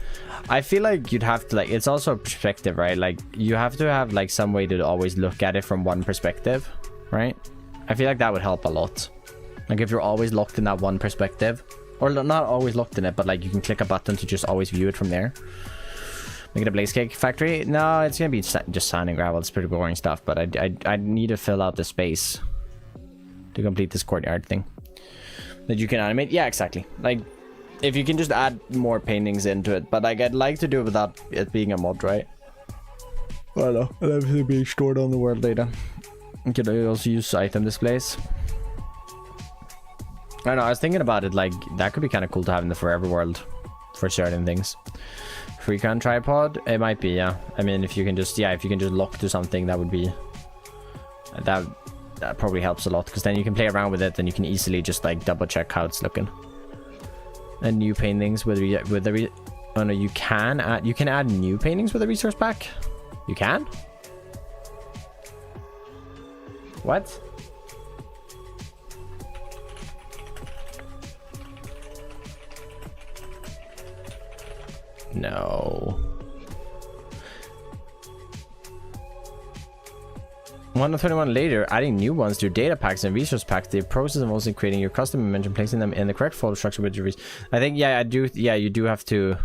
I feel like you'd have to like, it's also a perspective, right? Like you have to have like some way to always look at it from one perspective, right? I feel like that would help a lot. Like if you're always locked in that one perspective, or not always locked in it, but like you can click a button to just always view it from there. Make it a blaze cake factory. No, it's gonna be just sand and gravel. It's pretty boring stuff, but I need to fill out the space to complete this courtyard thing that you can animate. Yeah, exactly. Like if you can just add more paintings into it, but like I'd like to do it without it being a mod, right? I don't know. And everything being stored on the world data. Could I also use item displays? I don't know, I was thinking about it, like that could be kind of cool to have in the forever world for certain things. Freecon tripod, it might be, yeah. I mean, if you can just, yeah, if you can just lock to something, that would be, that probably helps a lot, because then you can play around with it and you can easily just like double check how it's looking. And new paintings with the oh no, you can add new paintings with a resource pack. You can? What? No. 121 later, adding new ones to your data packs and resource packs. The process involves in creating your custom image and placing them in the correct folder structure with your I think, yeah, I do. Yeah, you do have to.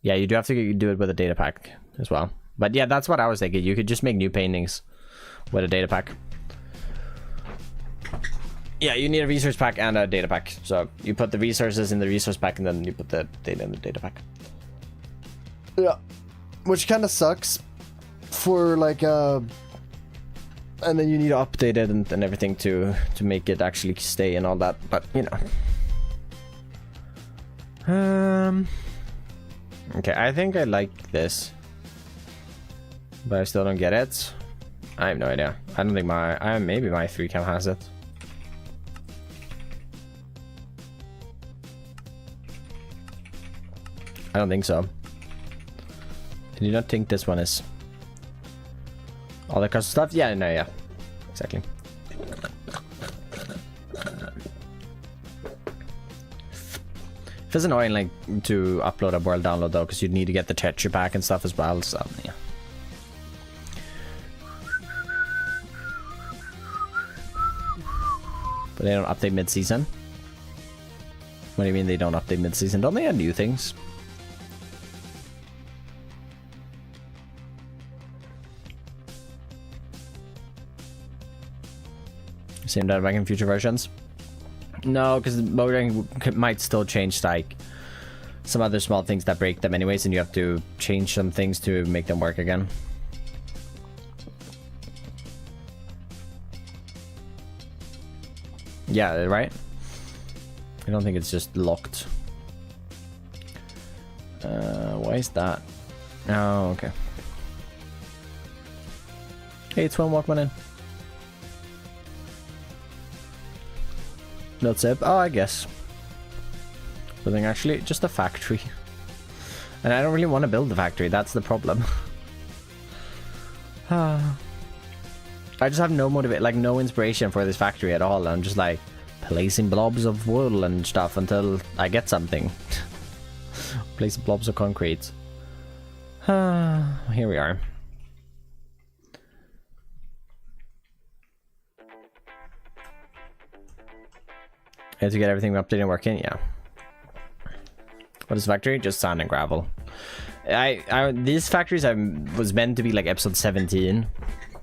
Yeah, you do have to do it with a data pack as well. But yeah, that's what I was thinking. You could just make new paintings with a data pack. Yeah, you need a resource pack and a data pack. So you put the resources in the resource pack and then you put the data in the data pack. Yeah, which kind of sucks for like and then you need to update it and everything to make it actually stay and all that. But you know, okay, I think I like this, but I still don't get it. I have no idea. I don't think maybe my 3cam has it. I don't think so. I do not think this one is. All the custom stuff? Yeah, no, yeah. Exactly. It's annoying, like, to upload a world download, though, because you'd need to get the texture pack and stuff as well, so, yeah. But they don't update mid-season? What do you mean they don't update mid-season? Don't they add new things? Same data back in future versions? No, because the motoring might still change like some other small things that break them anyways, and you have to change some things to make them work again. Yeah, right? I don't think it's just locked. Why is that? Oh, okay. Hey, it's one Walkman in. That's it. Oh, I guess. Building actually just a factory. And I don't really want to build the factory. That's the problem. I just have no like no inspiration for this factory at all. I'm just like placing blobs of wool and stuff until I get something. Placing blobs of concrete. Here we are. You have to get everything updated and working, yeah. What is factory? Just sand and gravel. These factories was meant to be like episode 17,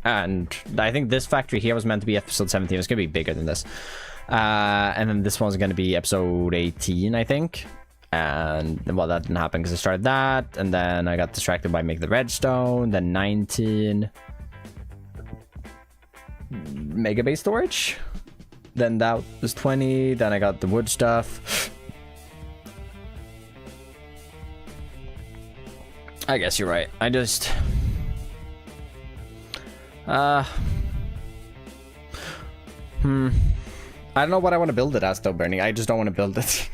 and I think this factory here was meant to be episode 17. It's gonna be bigger than this, and then this one's gonna be episode 18, I think. And well, that didn't happen because I started that, and then I got distracted by making the redstone. Then 19 megabase storage. Then that was 20. Then I got the wood stuff. I guess you're right. I just... I don't know what I want to build it as though, Bernie. I just don't want to build it.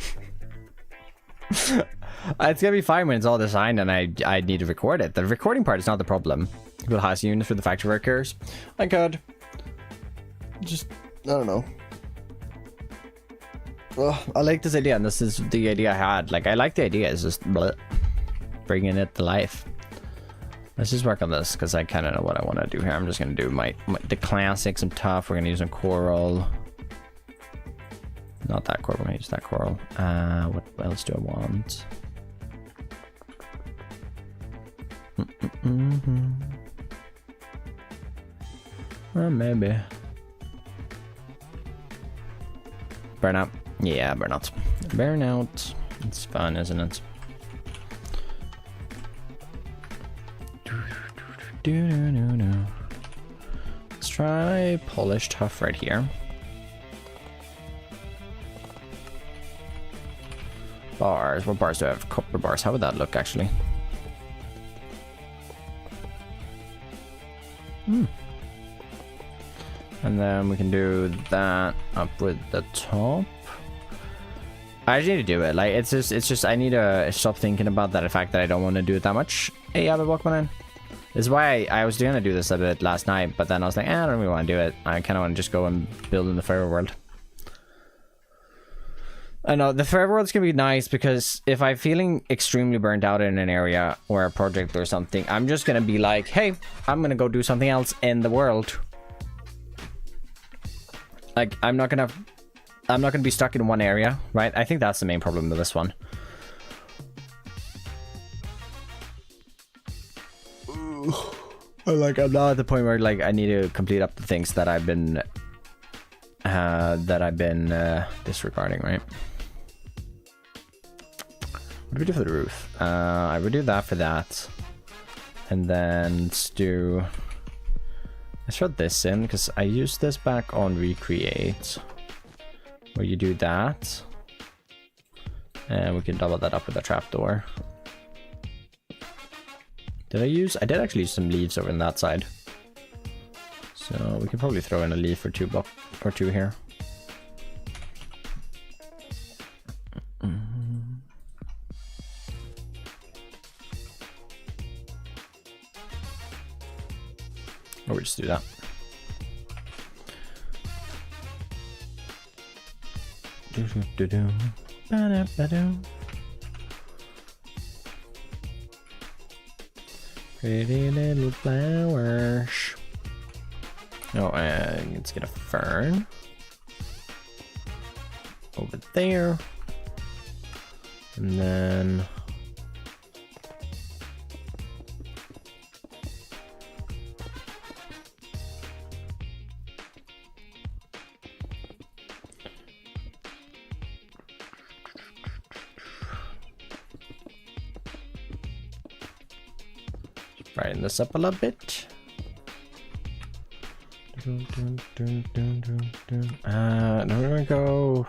It's gonna be fine when it's all designed and I need to record it. The recording part is not the problem. Build housing units for the factory workers. I could. Just... I don't know. Well, I like this idea, and this is the idea I had. Like, I like the idea. It's just bleh, bringing it to life. Let's just work on this because I kind of know what I want to do here. I'm just gonna do the classics and tough. We're gonna use some coral. Not that coral. We're gonna use that coral. What else do I want? Well, maybe burnout. Yeah, burnout. Burnout. It's fun, isn't it? Let's try polish tough right here. Bars. What bars do I have? Copper bars. How would that look, actually? And then we can do that up with the top. I just need to do it. Like, it's just I need to stop thinking about that fact that I don't want to do it that much. Hey, Abby Walkman. This is why I was gonna do this a bit last night, but then I was like, I don't really want to do it. I kind of want to just go and build in the fairy world. I know, the forever world's gonna be nice because if I'm feeling extremely burnt out in an area or a project or something, I'm just gonna be like, hey, I'm gonna go do something else in the world. Like, I'm not gonna be stuck in one area, right? I think that's the main problem with this one. Like, I'm not at the point where like I need to complete up the things that I've been disregarding, right? What do we do for the roof? I would do that for that, and then let's throw this in because I used this back on recreate, where you do that, and we can double that up with a trapdoor. I did actually use some leaves over on that side. So we can probably throw in a leaf or two here. Or we just do that. Pretty little flowers. Oh, let's get a fern over there, and then brighten this up a little bit. Now we're gonna go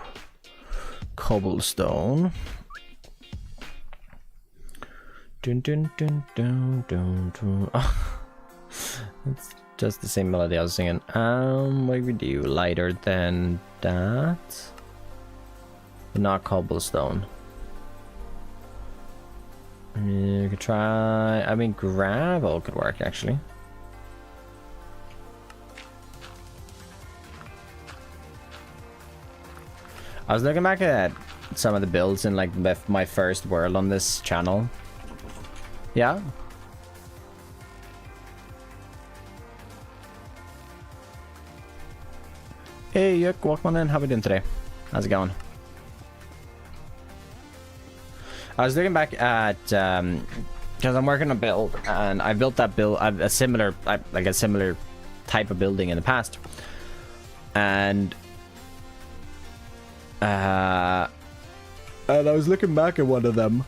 cobblestone. Oh, it's just the same melody I was singing. What do we do? Lighter than that, but not cobblestone. You could try. I mean, gravel could work actually. I was looking back at some of the builds in like my first world on this channel. Yeah. Hey, Yuck, welcome on in. How we doing today? How's it going? I was looking back at because I'm working on a build, and I built that build a similar type of building in the past, and I was looking back at one of them,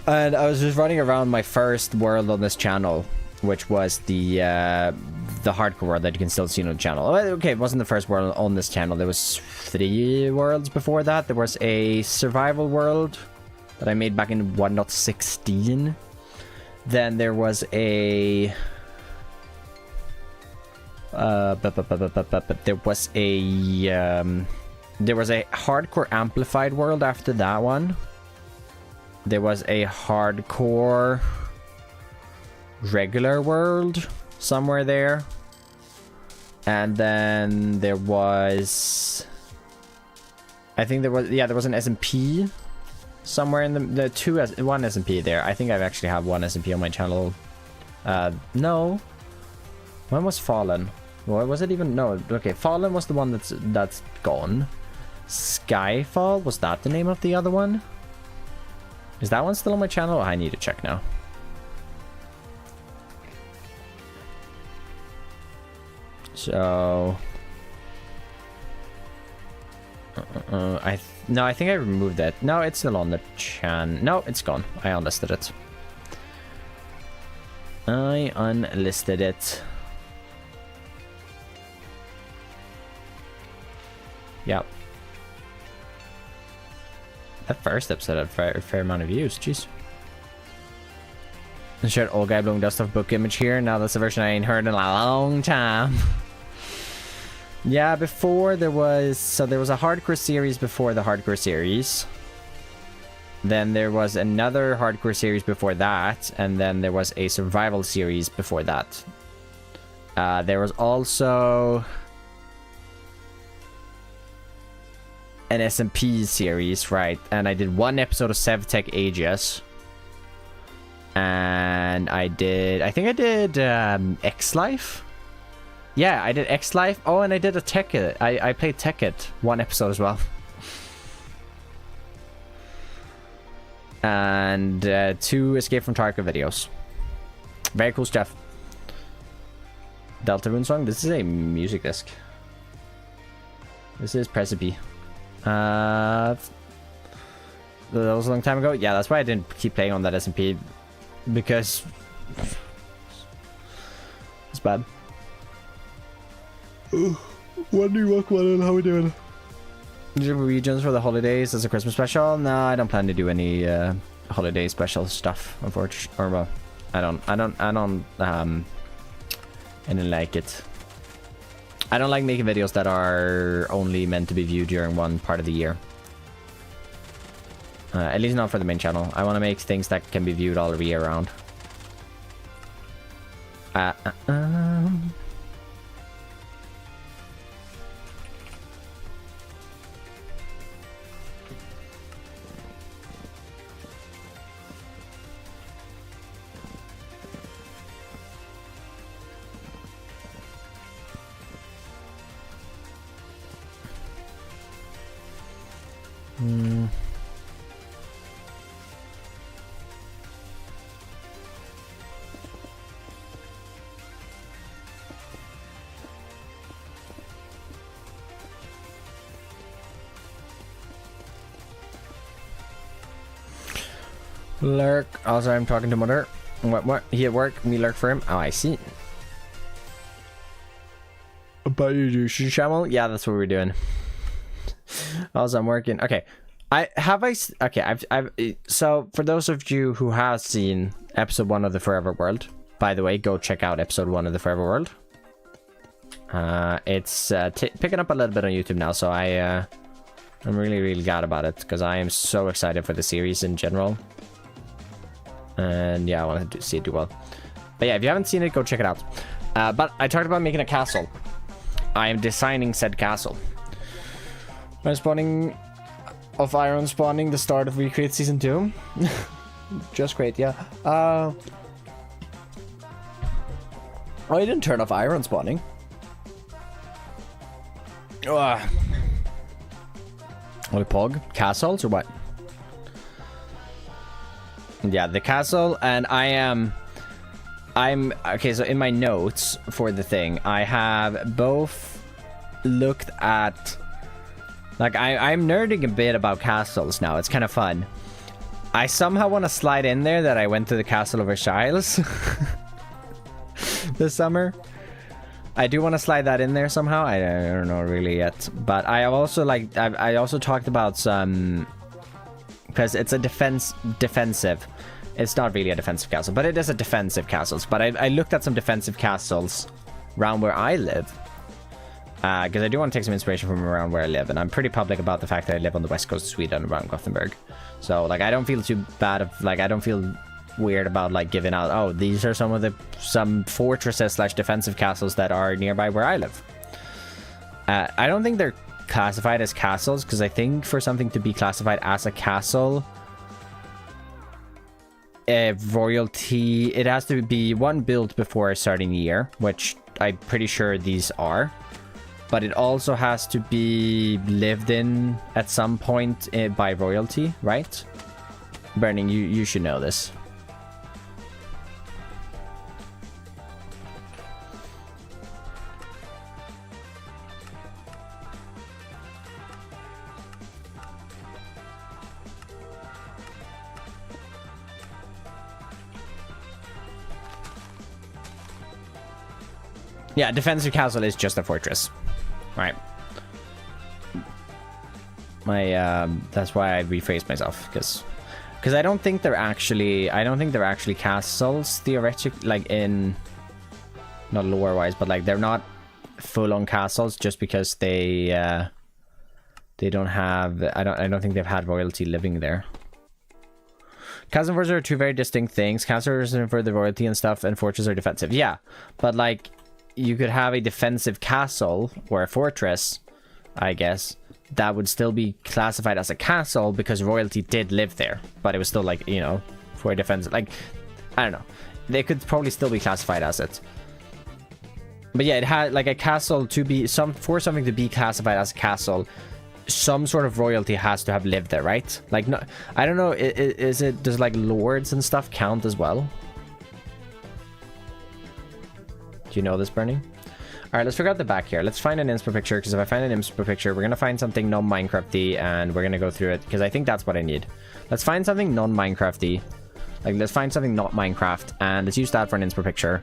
and I was just running around my first world on this channel, which was the hardcore world that you can still see on the channel. Okay, it wasn't the first world on this channel. There was 3 worlds before that. There was a survival world that I made back in 1.16. Then there was a there was a hardcore amplified world after that one. There was a hardcore regular world somewhere there, and then there was, I think there was an SMP somewhere in one SMP there. I think I actually have one SMP on my channel. No, when was Fallen? Well, was it even? No, okay, Fallen was the one that's gone. Skyfall, was that the name of the other one? Is that one still on my channel? I need to check now. So I think I removed that. No, it's still on the no, it's gone. I unlisted it. Yep. That first episode had a fair amount of views. Jeez. I shared old guy blowing dust off book image here. Now that's a version I ain't heard in a long time. Yeah, before there was a hardcore series before the hardcore series. Then there was another hardcore series before that, and then there was a survival series before that. There was also an SMP series, right? And I did 1 episode of SevTech Aegis. And I think I did X-Life? Yeah, I did X-Life. Oh, and I did a Tekkit. I played Tekkit 1 episode as well. And 2 Escape from Tarkov videos. Very cool stuff. Deltarune song. This is a music disc. This is Precipe. That was a long time ago. Yeah, that's why I didn't keep playing on that SMP. Because it's bad. When do you work well and how are we doing? Regions for the holidays as a Christmas special? No, I don't plan to do any holiday special stuff, unfortunately. Or well, I don't like it. I don't like making videos that are only meant to be viewed during one part of the year. At least not for the main channel. I want to make things that can be viewed all year round. Lurk. Also, I'm talking to mother. What? He at work. Me lurk for him. Oh, I see. But you do Shamel? Yeah, that's what we're doing. Also, I'm working. Okay. So for those of you who have seen episode 1 of the Forever World, by the way, go check out episode 1 of the Forever World. It's picking up a little bit on YouTube now, so I'm really glad about it because I am so excited for the series in general. And yeah, I want to see it do well. But yeah, if you haven't seen it, go check it out. But I talked about making a castle. I am designing said castle. I'm spawning of iron spawning the start of Recreate Season 2. Just great, yeah. Oh, I didn't turn off iron spawning. What, Pog? Castles or what? Yeah, the castle, and I'm okay. So in my notes for the thing, I have both looked at, like, I'm nerding a bit about castles now. It's kind of fun. I somehow want to slide in there that I went to the castle of Versailles this summer. I do want to slide that in there somehow. I don't know really yet, but I have also I also talked about some. Because it's a defensive. It's not really a defensive castle, but it is a defensive castle. But I looked at some defensive castles around where I live. Because I do want to take some inspiration from around where I live. And I'm pretty public about the fact that I live on the west coast of Sweden around Gothenburg. So, like, I don't feel too bad of, like, I don't feel weird about, like, giving out, oh, these are some fortresses / defensive castles that are nearby where I live. I don't think they're classified as castles, because I think for something to be classified as a castle, royalty, it has to be one built before a certain year, which I'm pretty sure these are, but it also has to be lived in at some point by royalty, right? Burning, you should know this. Yeah, defensive castle is just a fortress. Right. That's why I rephrased myself, because I don't think they're actually castles theoretically, like in, not lore wise, but like they're not full on castles just because they don't have, I don't think they've had royalty living there. Castle and fortress are two very distinct things. Castles are for the royalty and stuff, and fortresses are defensive. Yeah, but like, you could have a defensive castle or a fortress, I guess, that would still be classified as a castle because royalty did live there, but it was still like, you know, for defense. Like, I don't know. They could probably still be classified as it. But yeah, it had like a castle to be for something to be classified as a castle. Some sort of royalty has to have lived there, right? Like, no, I don't know. Does like lords and stuff count as well? Do you know this, Burning? All right, let's figure out the back here. Let's find an inspo picture, because if I find an inspo picture, we're gonna find something non-Minecrafty, and we're gonna go through it, because I think that's what I need. Let's find something non-Minecrafty. Like, let's find something not Minecraft, and let's use that for an inspo picture.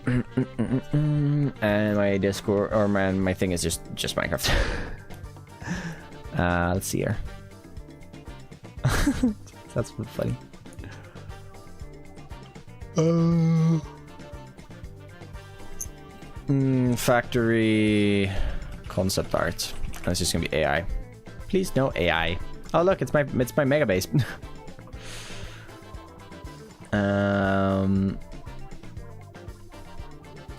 And my Discord or my thing is just Minecraft. Let's see here. That's funny. Factory concept art. That's just gonna be AI. Please no AI. Oh look, it's my mega base.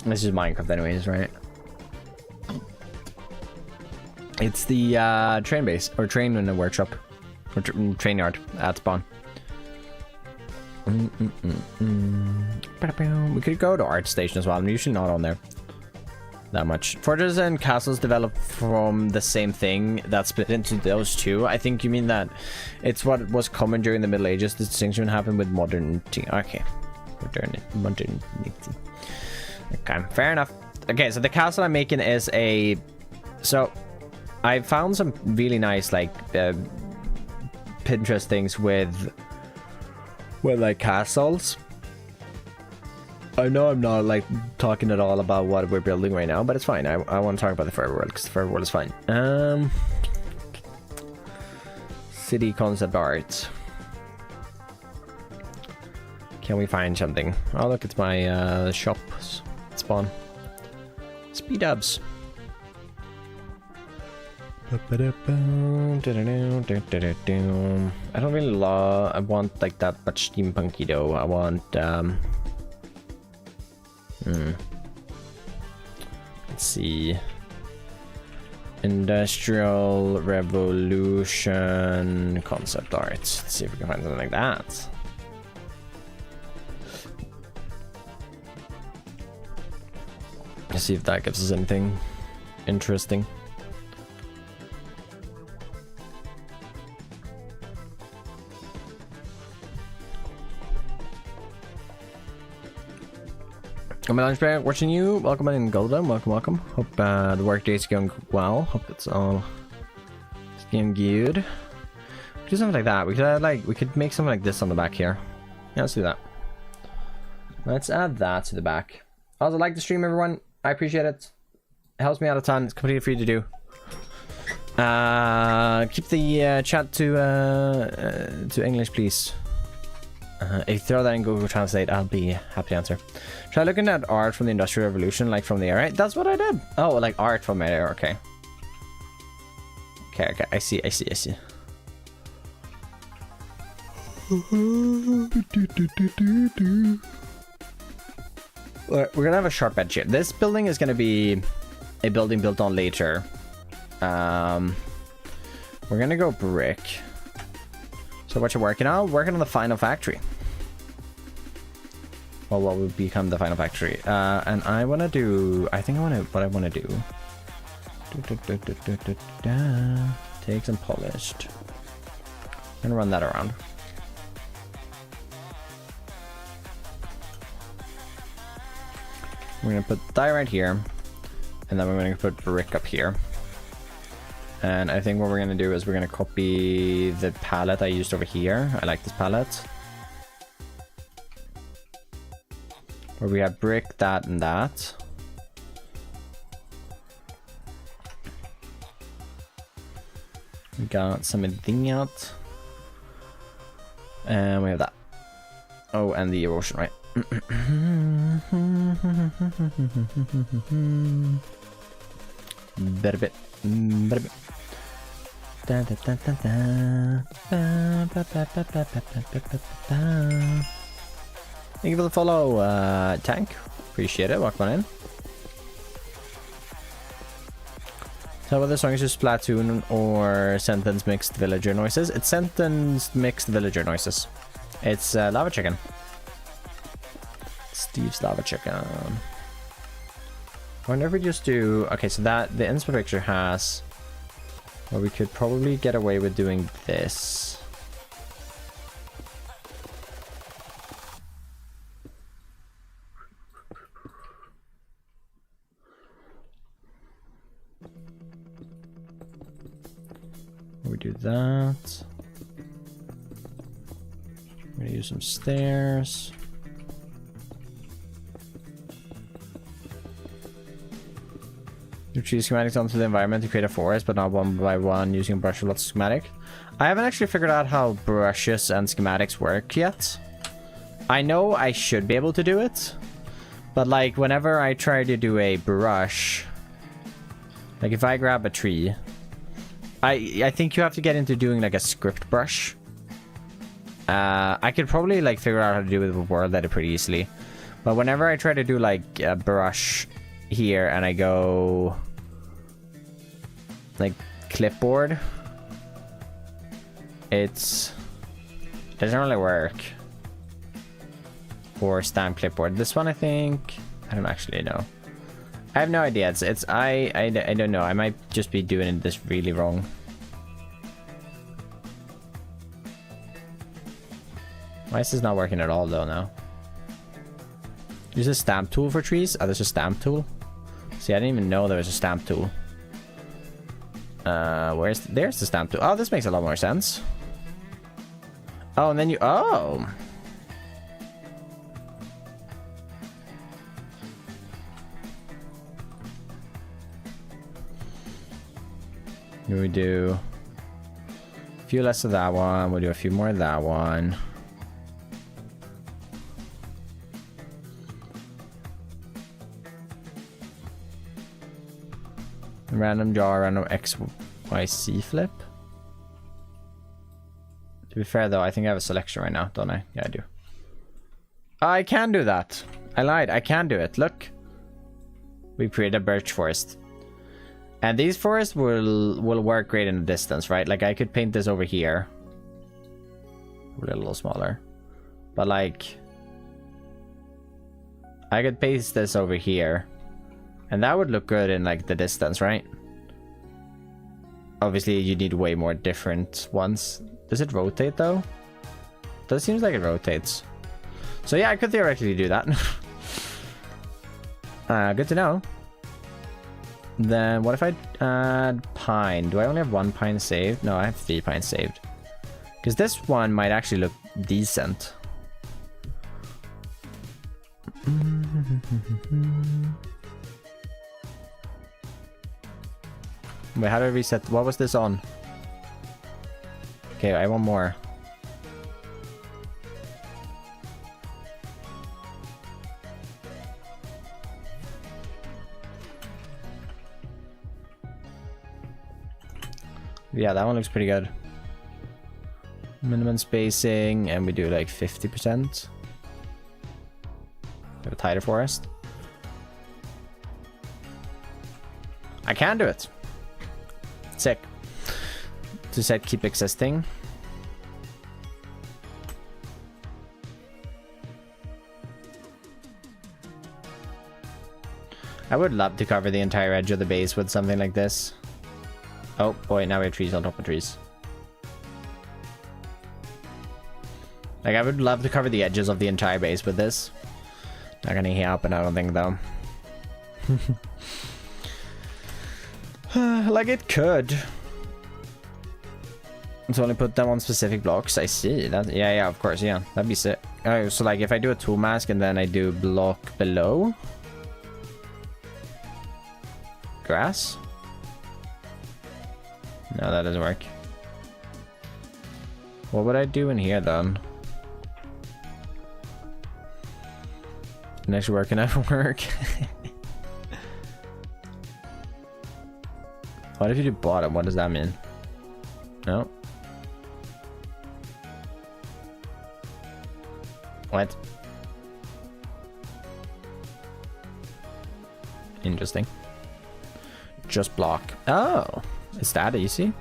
This is Minecraft anyways, right? It's the train base, or train in the workshop, or train yard at spawn. We could go to art station as well. I'm usually not on there that much. Fortresses and castles develop from the same thing that split into those two. I think you mean that it's what was common during the Middle Ages. The distinction happened with modernity. Okay, modernity. Okay, fair enough. Okay, so the castle I'm making is a... So, I found some really nice, like, Pinterest things with like, castles. I know I'm not, like, talking at all about what we're building right now, but it's fine. I want to talk about the Forever World, because the Forever World is fine. City concept art. Can we find something? Oh, look, it's my, shop. Spawn. Speed ups. I don't really love. I want like that much steampunky though. I want let's see. Industrial Revolution concept art. Let's see if we can find something like that. Let's see if that gives us anything interesting. I'm a lunch break watching you. Welcome in, Golden. Welcome. Hope the work day's going well. Hope it's all going good. We could do something like that. We could make something like this on the back here. Yeah, let's do that. Let's add that to the back. Also, like the stream, everyone. I appreciate it. It helps me out a ton. It's completely free to do. Keep the chat to English, please. If you throw that in Google Translate, I'll be happy to answer. Try looking at art from the Industrial Revolution, like from the era. That's what I did. Oh, like art from the era. Okay. Okay. I see. We're gonna have a sharp edge here. This building is gonna be a building built on later. We're gonna go brick. So what you're working on? Working on the final factory. Well, what would become the final factory? And I wanna do. I think what I wanna do. Take some polished. I'm gonna run that around. We're gonna put dye right here, and then we're gonna put brick up here. And I think what we're gonna do is we're gonna copy the palette I used over here. I like this palette. Where we have brick, that, and that. We got some of that. And we have that. Oh, and the erosion, right? Better bit. Thank you for the follow, Tank. Appreciate it. Welcome on in. So whether the song is just Splatoon or sentence mixed villager noises. It's sentence mixed villager noises. It's lava chicken. Steve's lava chicken. I wonder if we just do... Okay, so that the inspo picture has... Well, we could probably get away with doing this. We do that. I'm gonna use some stairs. You choose schematics onto the environment to create a forest, but not one by one using a brush with lots of schematic. I haven't actually figured out how brushes and schematics work yet. I know I should be able to do it, but like whenever I try to do a brush, like if I grab a tree, I think you have to get into doing like a script brush. I could probably like figure out how to do it with World Edit pretty easily, but whenever I try to do like a brush here and I go like clipboard, it doesn't really work. Or stamp clipboard. This one I think I don't actually know. I have no idea. I don't know. I might just be doing this really wrong. Why is this not working at all though now? Use a stamp tool for trees? Oh, there's a stamp tool? See, I didn't even know there was a stamp tool. There's the stamp tool. Oh, this makes a lot more sense. Oh, and then you... Oh! We do a few less of that one. We'll do a few more of that one. Random draw, random XYZ flip. To be fair though, I think I have a selection right now, don't I? Yeah, I do. I can do that. I lied. I can do it. Look. We create a birch forest. And these forests will work great in the distance, right? Like I could paint this over here. A little smaller. But like... I could paste this over here. And that would look good in like the distance, right? Obviously you need way more different ones. Does it rotate though? That seems like it rotates. So yeah, I could theoretically do that. Good to know. Then what if I add pine? Do I only have one pine saved? No, I have 3 pines saved. Because this one might actually look decent. Wait, how do I reset? What was this on? Okay, I want more. Yeah, that one looks pretty good. Minimum spacing, and we do like 50%. We have a tighter forest. I can do it. Sick. To set keep existing. I would love to cover the entire edge of the base with something like this. Oh boy, now we have trees on top of trees. Like I would love to cover the edges of the entire base with this. Not gonna happen, I don't think though. Like it could. It's only put them on specific blocks. I see that. Yeah, of course, yeah. That'd be sick. Oh, so like if I do a tool mask and then I do block below grass. No, that doesn't work. What would I do in here then? Next work and ever work. What if you do bottom? What does that mean? No. What? Interesting. just block. Oh, is that easy?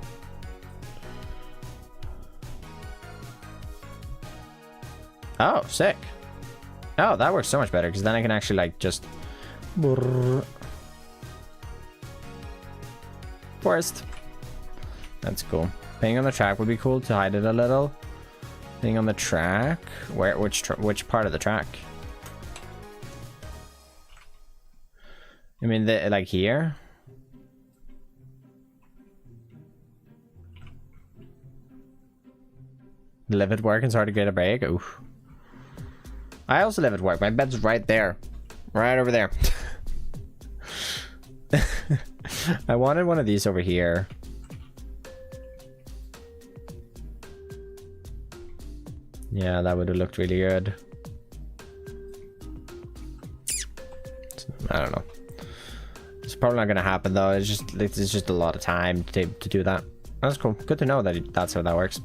Oh, sick. Oh, that works so much better because then I can actually like just forest. That's cool. Being on the track would be cool to hide it a little. Being on the track, which part of the track? I mean, like here. Live at work and start to get a break. Oof. I also live at work. My bed's right there. Right over there. I wanted one of these over here. Yeah, that would have looked really good. I don't know. It's probably not gonna happen though. It's just a lot of time to do that. That's cool. Good to know that that's how that works.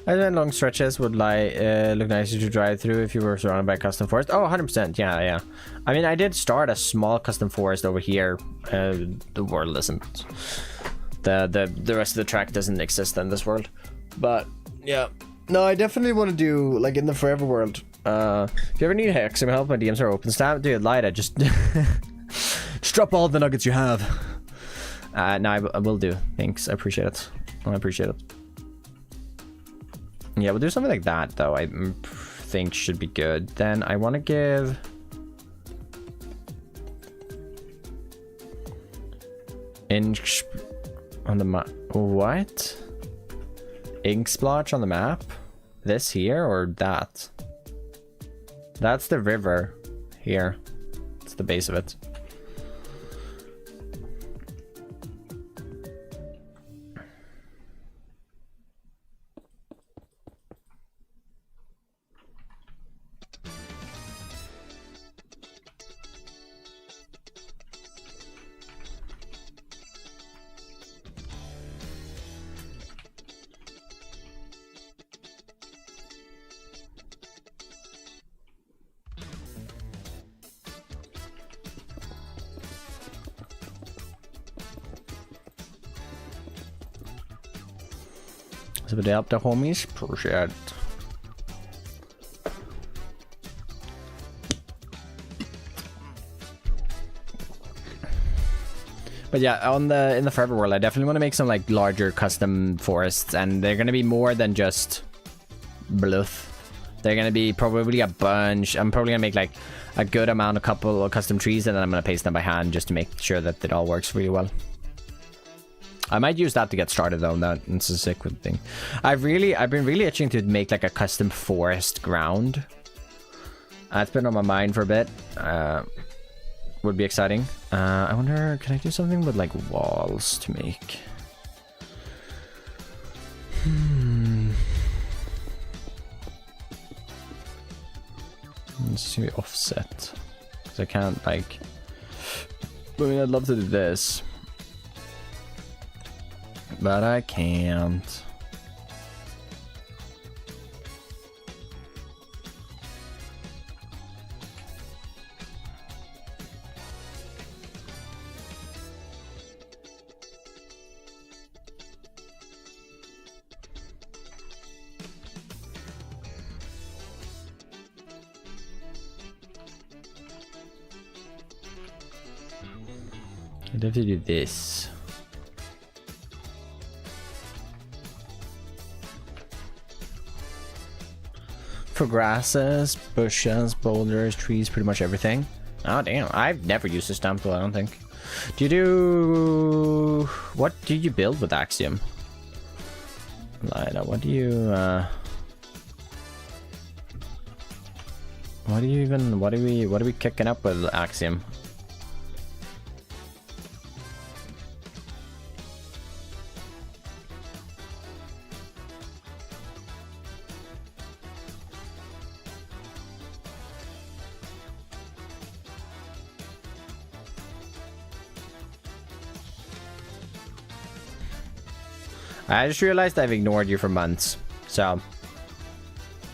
I think long stretches would look nicer to drive through if you were surrounded by custom forest. Oh, 100%. Yeah. I mean, I did start a small custom forest over here. The world isn't. The rest of the track doesn't exist in this world. But, yeah. No, I definitely want to do, like, in the forever world. If you ever need some help, my DMs are open. Stop, dude, Lyda, just... just drop all the nuggets you have. No, I will do. Thanks. I appreciate it. I appreciate it. Yeah, we'll do something like that, though. I think should be good. Then I want to give... Inch on the map. What? Ink splotch on the map? This here or that? That's the river here. It's the base of it. Så det up the homies, appreciate it. But yeah, in the forever world, I definitely want to make some like larger custom forests, and they're gonna be more than just bluff. They're gonna be probably a bunch. I'm probably gonna make like a good amount, a couple of custom trees, and then I'm gonna paste them by hand just to make sure that it all works really well. I might use that to get started though. That's a sick thing. I've been really itching to make like a custom forest ground. That's been on my mind for a bit. Would be exciting. I wonder, can I do something with like walls to make? Let's see, offset. Because I can't like. I mean, I'd love to do this. But I can't. I'd have to do this. For grasses, bushes, boulders, trees, pretty much everything. Oh damn, I've never used this stamp tool, I don't think. Do you do... What do you build with Axiom? Lida, what do you... What do you even... What are we kicking up with Axiom? I just realized I've ignored you for months. So,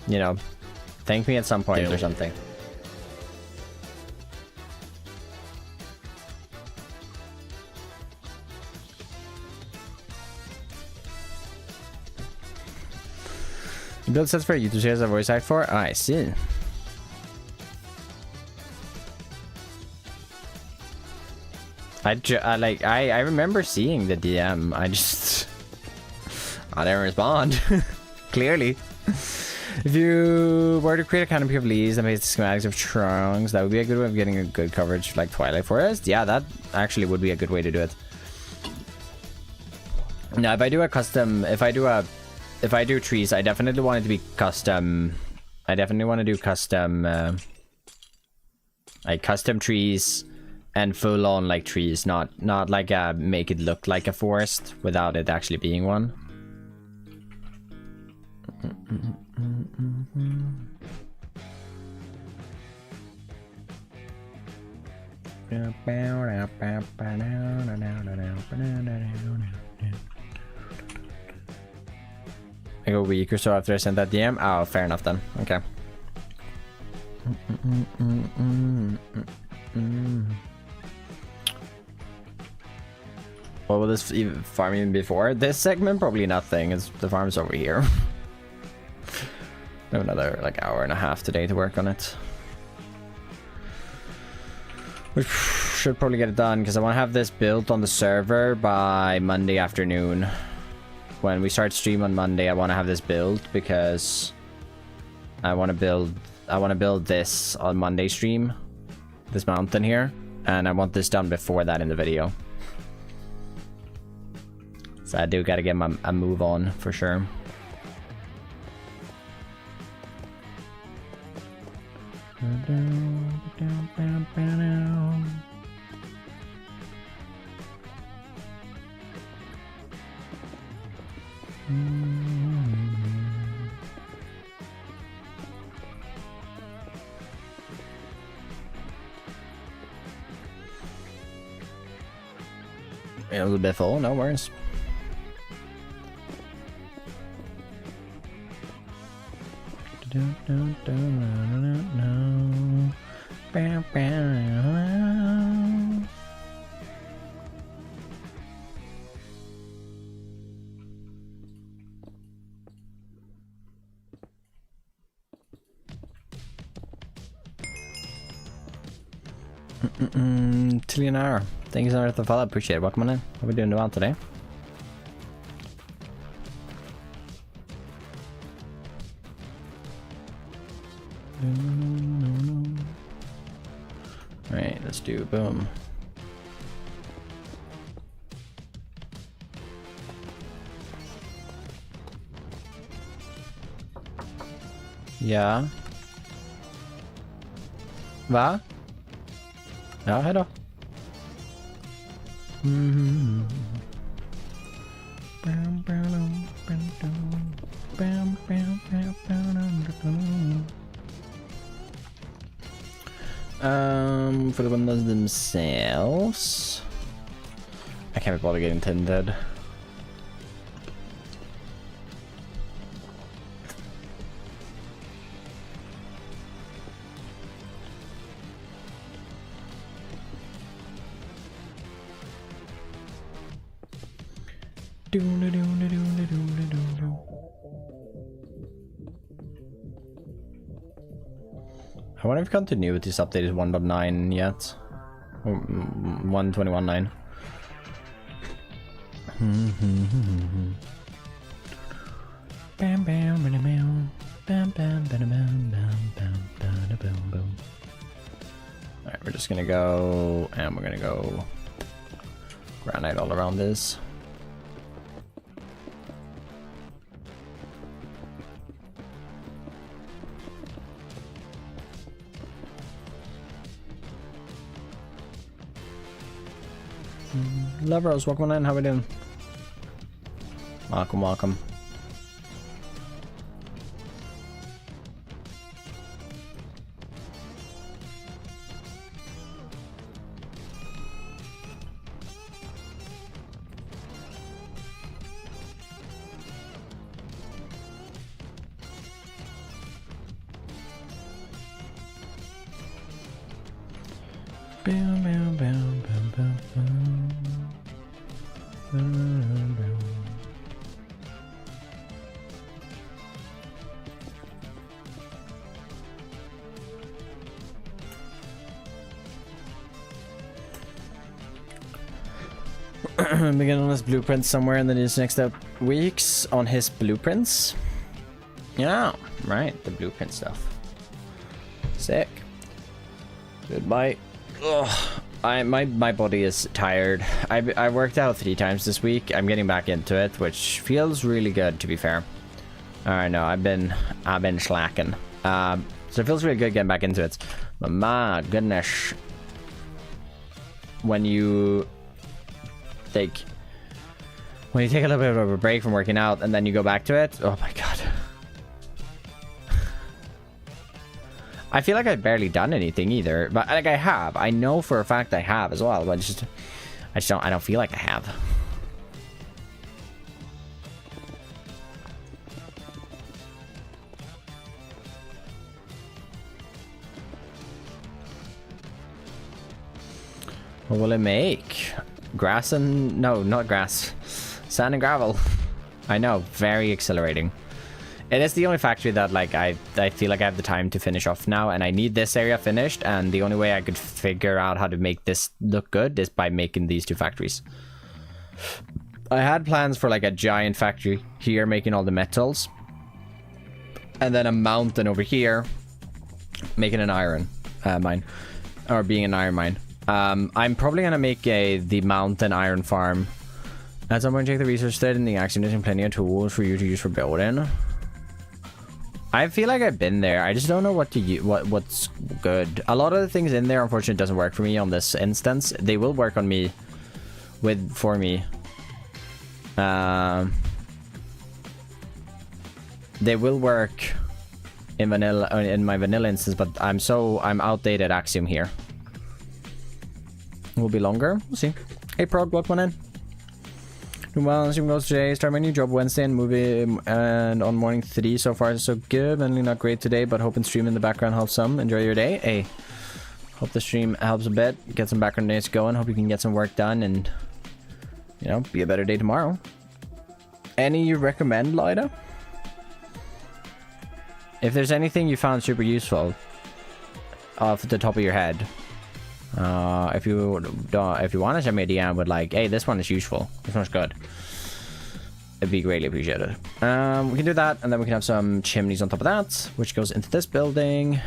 you know, thank me at some point or something. Build sets for YouTube series a voice act for? I see. I remember seeing the DM. I just I didn't respond. Clearly. If you were to create a canopy of leaves and make schematics of trunks, that would be a good way of getting a good coverage like Twilight Forest. Yeah, that actually would be a good way to do it. Now, if I do a custom, if I do trees, I definitely want it to be custom. I definitely want to do custom, like custom trees and full on like trees, not like make it look like a forest without it actually being one. Like a week or so after I sent that DM. Oh, fair enough then. Okay. What will this farm even be for? This segment, probably nothing. It's the farm's over here. I have another like hour and a half today to work on it. We should probably get it done because I want to have this built on the server by Monday afternoon. When we start stream on Monday, I want to have this built because I want to build this on Monday stream, this mountain here, and I want this done before that in the video. So I do got to get a move on for sure. A little bit full, no worries. Tillionaire, thank you so much for the follow. Appreciate it. Welcome on in. How are we doing well today? Alright, let's do boom. Ja. Va? Ja, hej då. For the windows themselves, I can't be bothered getting tinted. I wonder if continuity's update is 1.9 yet. Or 1.21.9. Alright, we're just gonna go, and we're gonna go granite all around this. Love Rose, welcome in, how we doing? Welcome, welcome. Bam, bam, bam, bam, bam, bam. Bam, bam. Begin on his blueprints somewhere in the next weeks on his blueprints. Yeah, right, the blueprint stuff. Sick. Goodbye. Ugh, my body is tired. I worked out 3 times this week. I'm getting back into it, which feels really good, to be fair. I know I've been slacking. So it feels really good getting back into it. But my goodness, when you take a little bit of a break from working out and then you go back to it, oh my god. I feel like I've barely done anything either, but like I have. I know for a fact I have as well, but I don't feel like I have. What will it make? Grass and... no, not grass. Sand and gravel. I know, very exhilarating. It is the only factory that, like, I feel like I have the time to finish off now, and I need this area finished, and the only way I could figure out how to make this look good is by making these 2 factories. I had plans for, like, a giant factory here making all the metals, and then a mountain over here making an iron mine, or being an iron mine. I'm probably gonna make the mountain iron farm. At some point, check the research state in the action. There's plenty of tools for you to use for building. I feel like I've been there. I just don't know what to use, what's good. A lot of the things in there, unfortunately, doesn't work for me on this instance. They will work on me, for me. They will work in my vanilla instance, but I'm outdated Axiom here. Will be longer. We'll see. Hey, Prog, welcome on in. Doing well. Assume goes today. Start my new job Wednesday and movie and on morning 3 so far. So good. Mainly not great today, but hoping stream in the background helps some. Enjoy your day. Hey, hope the stream helps a bit. Get some background days going. Hope you can get some work done and, you know, be a better day tomorrow. Any you recommend, Lida? If there's anything you found super useful off the top of your head, if you want to send me a DM with like, hey, this one is useful, this one's good, it'd be greatly appreciated. We can do that, and then we can have some chimneys on top of that, which goes into this building.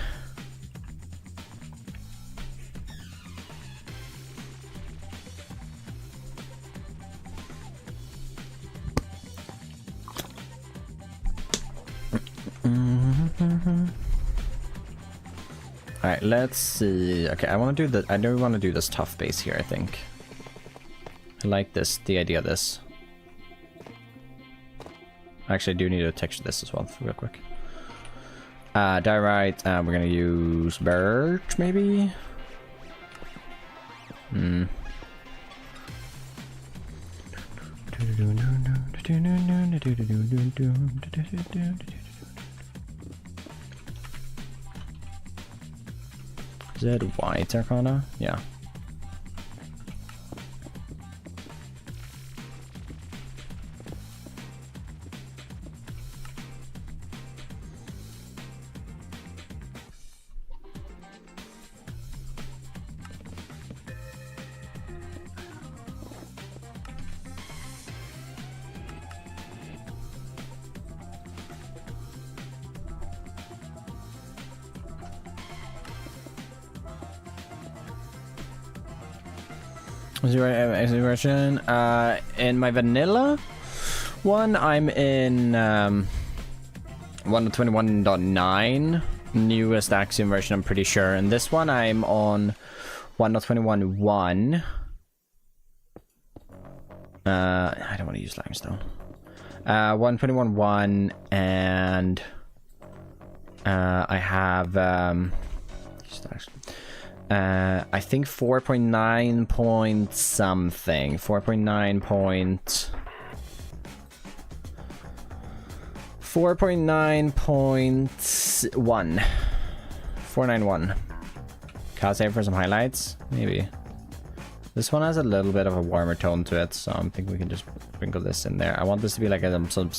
All right, let's see. Okay, I want to do I do want to do this tough base here, I think. I like this, the idea of this. Actually, I do need to texture this as well, real quick. Diorite, we're gonna use birch, maybe? Is it white Arcana? Yeah. Version. In my vanilla one, I'm in 1.21.9, newest Axiom version, I'm pretty sure. And this one, I'm on 1.21.1. I don't want to use limestone. 1.21.1, and I have I think 4.9 point something. 4.9 point... 4.9.1. 491. I'll save for some highlights, maybe. This one has a little bit of a warmer tone to it, so I think we can just sprinkle this in there. I want this to be like some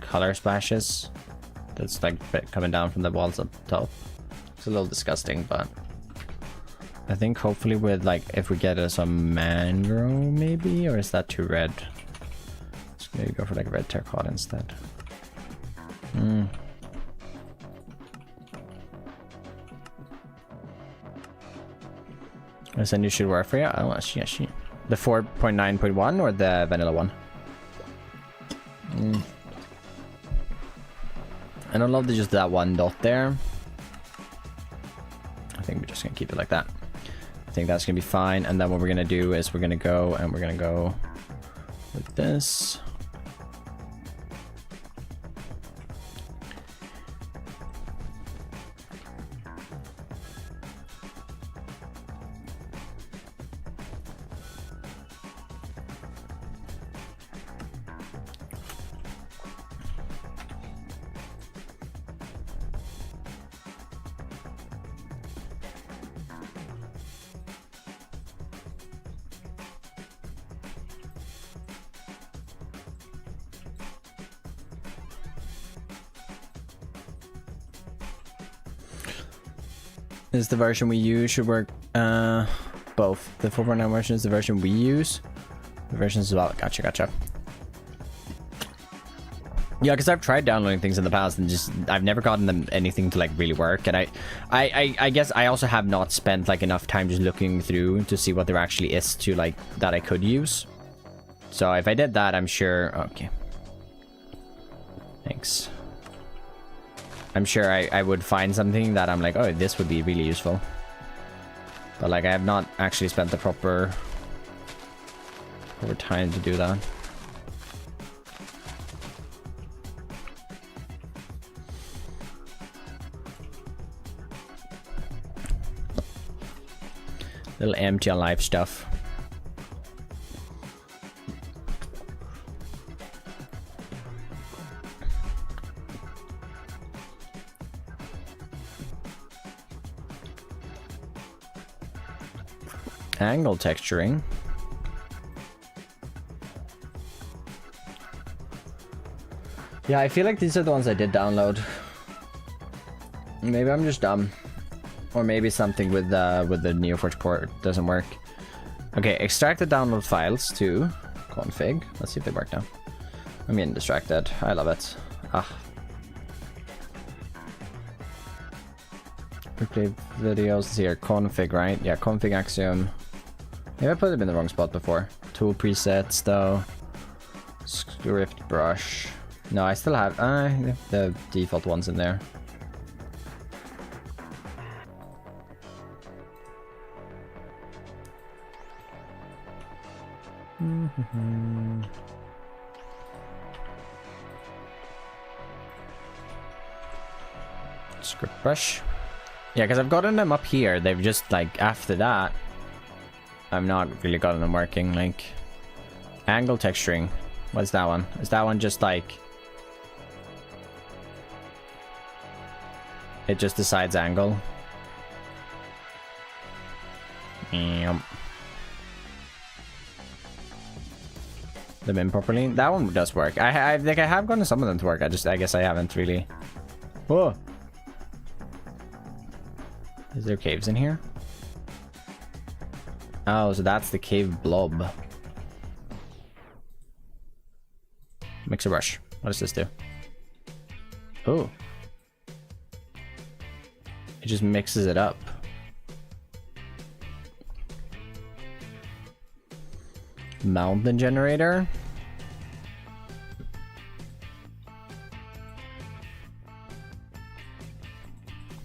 color splashes that's like coming down from the walls up top. It's a little disgusting, but I think hopefully with like if we get some mango maybe, or is that too red? Let's maybe go for like red terracotta instead. I said you should work for you. Oh, yeah, she. The 4.9.1 or the vanilla one? I don't love just that one dot there. I think we're just gonna keep it like that. I think that's gonna be fine. And then what we're gonna do is we're gonna go with this. Is the version we use should work both. The 4.9 version is the version we use. The versions as well. Gotcha. Yeah, because I've tried downloading things in the past and just I've never gotten them anything to like really work. And I guess I also have not spent like enough time just looking through to see what there actually is to like that I could use. So if I did that, I'm sure. Okay. Thanks. I'm sure I would find something that I'm like, oh, this would be really useful. But like I have not actually spent the proper time to do that. Little empty on life stuff. Angle texturing. Yeah, I feel like these are the ones I did download. Maybe I'm just dumb. Or maybe something with the Neoforge port doesn't work. Okay, extract the download files to config. Let's see if they work now. I'm getting distracted. I love it. Replay videos here. Config, right? Yeah, config axiom. Maybe I put them in the wrong spot before. Tool presets though. Script brush. No, I still have the default ones in there. Script brush. Yeah, because I've gotten them up here. They've just like after that I've not really gotten them working. Like angle texturing. What's that one? Is that one just like it just decides angle? Yep. Them in properly. That one does work. I think I have gotten some of them to work. I guess I haven't really. Whoa. Is there caves in here? Oh, so that's the cave blob. Mixer brush. What does this do? Oh. It just mixes it up. Mountain generator.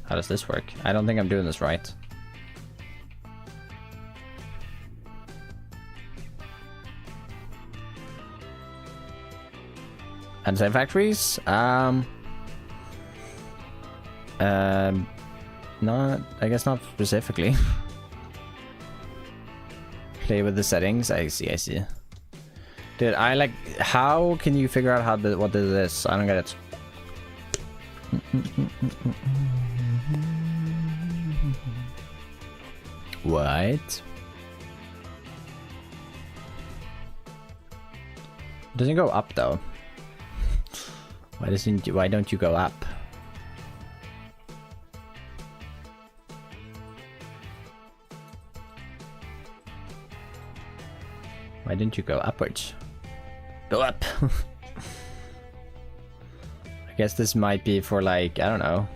How does this work? I don't think I'm doing this right. Design factories? Not, I guess not specifically. Play with the settings. I see. Dude, I like, how can you figure out how what is this? I don't get it. What? Doesn't go up though. Why don't you go up? Why didn't you go upwards? Go up. I guess this might be for like, I don't know.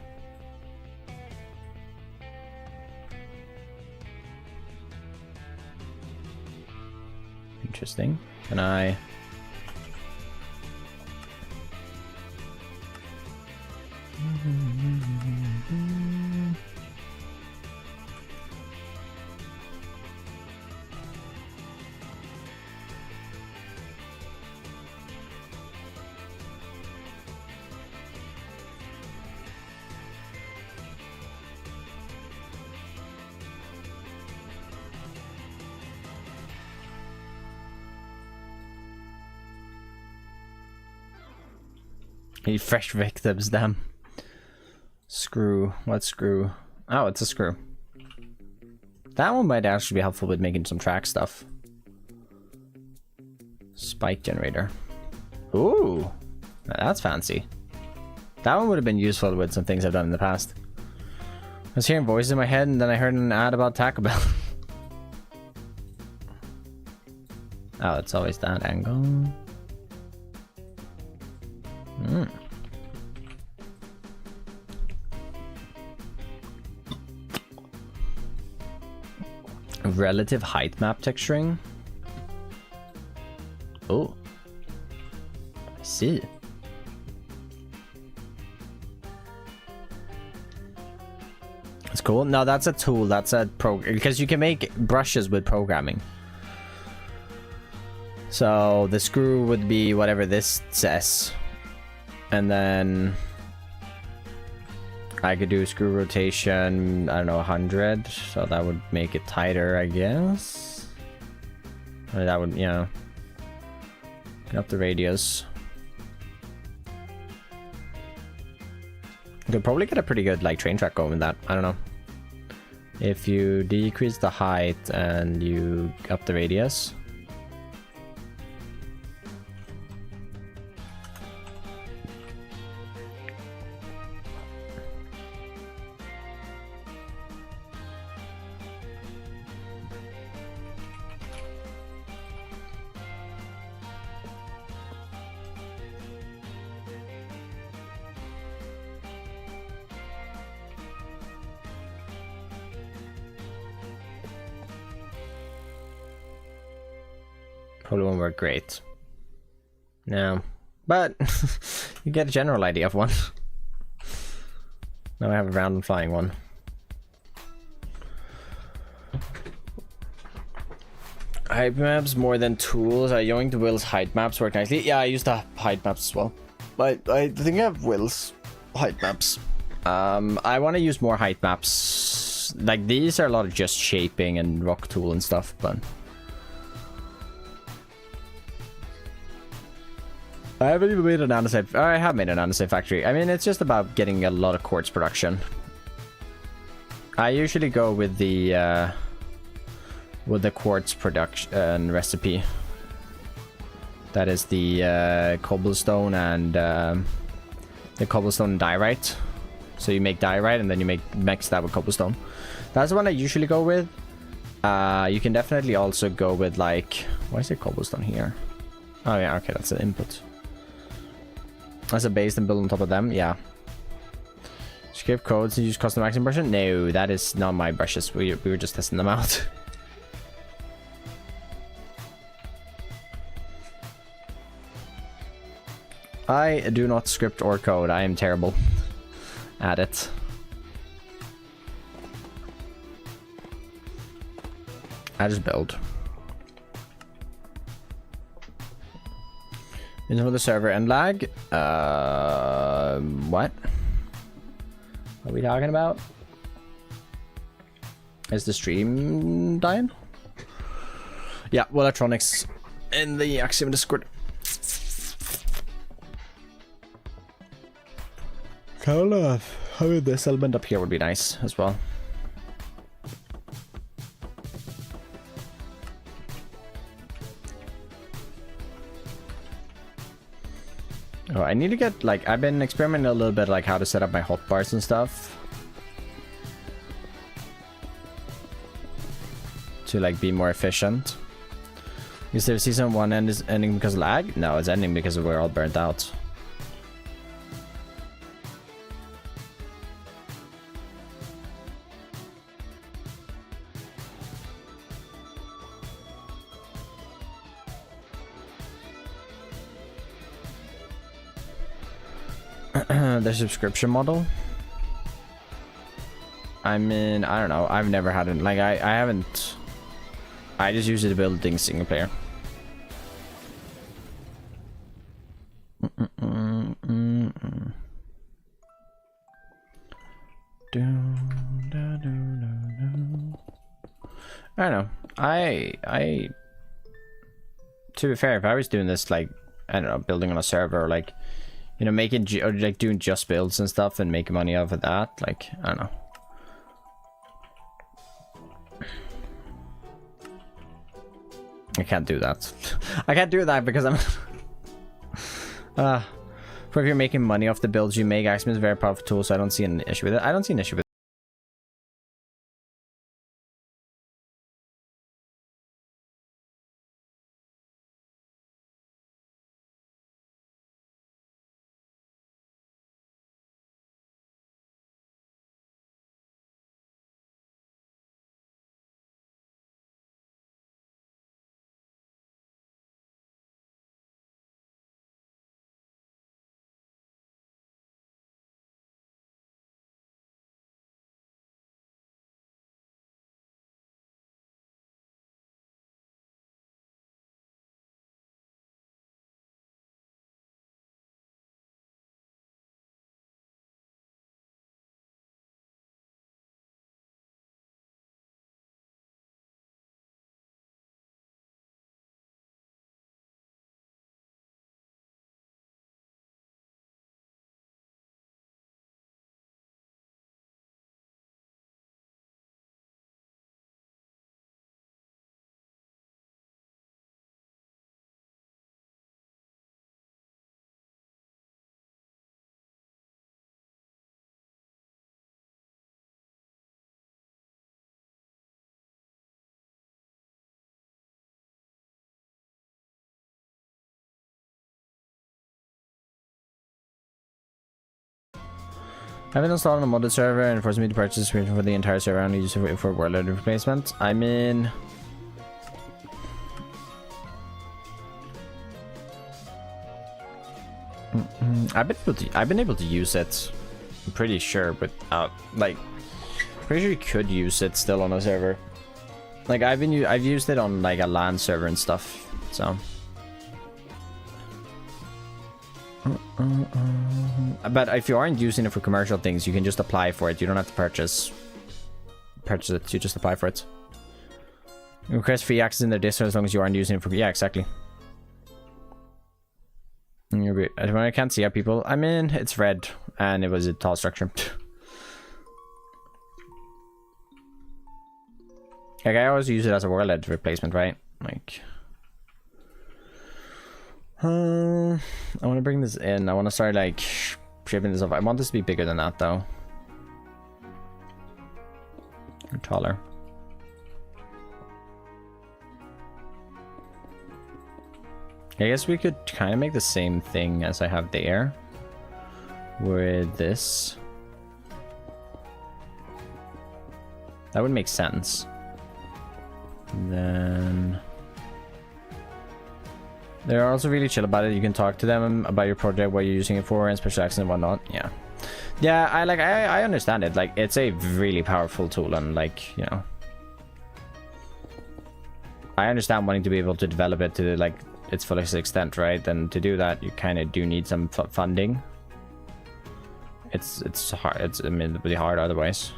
Interesting. Can I? Need fresh victims, damn. Screw. What screw? Oh, it's a screw. That one might actually be helpful with making some track stuff. Spike generator. Ooh, that's fancy. That one would have been useful with some things I've done in the past. I was hearing voices in my head and then I heard an ad about Taco Bell. Oh, it's always that angle. Relative height map texturing. Oh, I see. That's cool. No, that's a tool. That's a because you can make brushes with programming. So the screw would be whatever this says. And then I could do screw rotation, I don't know, 100. So that would make it tighter, I guess. Or that would, you know, get up the radius. You could probably get a pretty good like train track going with that. I don't know. If you decrease the height and you up the radius. Probably won't work great. No. But you get a general idea of one. Now I have a random flying one. Height maps more than tools. I yoinked Will's height maps work nicely. Yeah, I used the height maps as well. But I think I have Will's height maps. I want to use more height maps. Like these are a lot of just shaping and rock tool and stuff, but I haven't even made a nanosite. I have made a nanosite factory. I mean, it's just about getting a lot of quartz production. I usually go with the quartz production recipe. That is the cobblestone and the cobblestone diorite. So you make diorite and then you mix that with cobblestone. That's the one I usually go with. You can definitely also go with like, why is it cobblestone here? Oh yeah, okay, that's an input. As a base and build on top of them, yeah. Skip codes and use custom maxing brushes? No, that is not my brushes. We were just testing them out. I do not script or code. I am terrible at it. I just build. Into the server and lag. What? What are we talking about? Is the stream dying? Yeah, well, electronics in the Axiom Discord. Kind of having this element up here would be nice as well. Oh, I need to get, like, I've been experimenting a little bit, like, how to set up my hotbars and stuff. To, like, be more efficient. Is there season 1 is ending because of lag? No, it's ending because we're all burnt out. The subscription model. I mean, I don't know. I've never had it. Like, I haven't. I just use it to build things single player. I don't know. To be fair, if I was doing this, like, I don't know, building on a server, like, you know, making or like doing just builds and stuff and making money off of that, like, I don't know. I can't do that. I can't do that because I'm but if you're making money off the builds you make, Axeman is a very powerful tool, so I don't see an issue with it. I don't see an issue with it. I haven't installed a modded server and forced me to purchase a subscription for the entire server and use it for world replacement. I mean, I've been able to use it. I'm pretty sure, but like, pretty sure you could use it still on a server. Like I've used it on like a LAN server and stuff. So. But if you aren't using it for commercial things, you can just apply for it. You don't have to purchase it. You just apply for it. Request free access in their Discord as long as you aren't using it for. Yeah, exactly. And you're great. I can't see how people. I mean, it's red and it was a tall structure. Like I always use it as a world edge replacement, right? Like. I want to bring this in. I want to start like shaping this up. I want this to be bigger than that though. Or taller. I guess we could kind of make the same thing as I have there with this. That would make sense. And then they're also really chill about it. You can talk to them about your project, what you're using it for, and special access and whatnot. Yeah, yeah. I understand it. Like, it's a really powerful tool, and like, you know, I understand wanting to be able to develop it to like its fullest extent, right? And to do that, you kind of do need some funding. It's hard. I mean, it'd be hard otherwise.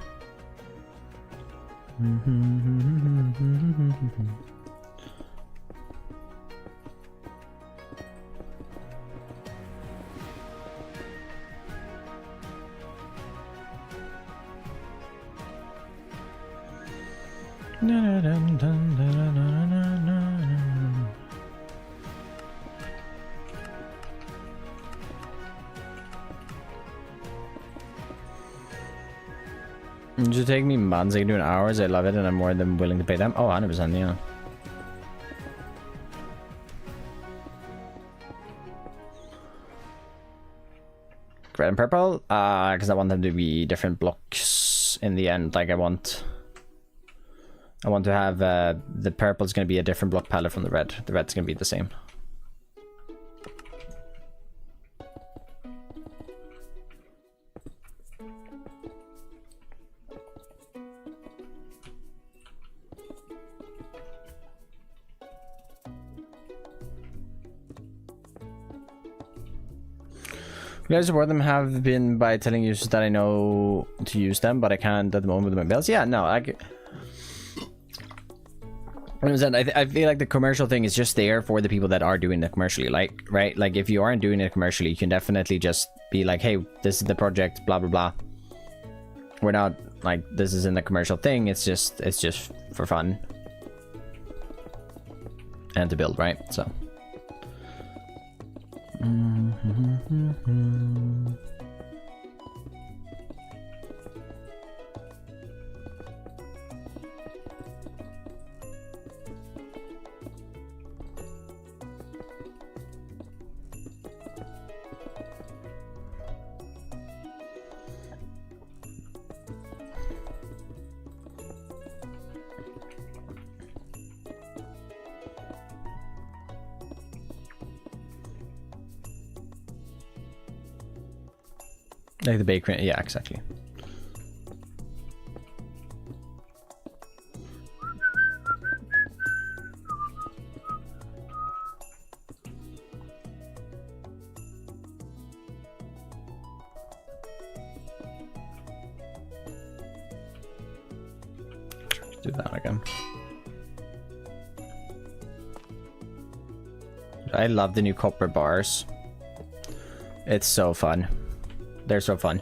It should take me months. I can do it in hours. I love it, and I'm more than willing to pay them. Oh, 100%, yeah. Red and purple, because I want them to be different blocks in the end. Like I want to have the purple is going to be a different block palette from the red. The red's going to be the same. You guys support them have been by telling users that I know to use them, but I can't at the moment with my bills. Yeah, no, I feel like the commercial thing is just there for the people that are doing it commercially, like, right? Like, if you aren't doing it commercially, you can definitely just be like, hey, this is the project, blah, blah, blah. We're not, like, this isn't a commercial thing, it's just for fun. And to build, right? So. Like the bakery, yeah, exactly. Do that again. I love the new copper bars. It's so fun. They're so fun.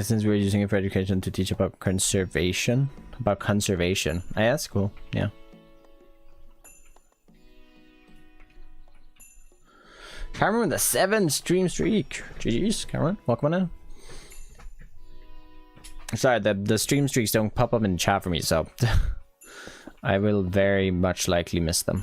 Since we're using it for education to teach about conservation. Yeah, that's cool. Yeah. Cameron with a 7 stream streak. GG's, Cameron. Welcome on in. Sorry, the stream streaks don't pop up in chat for me, so I will very much likely miss them.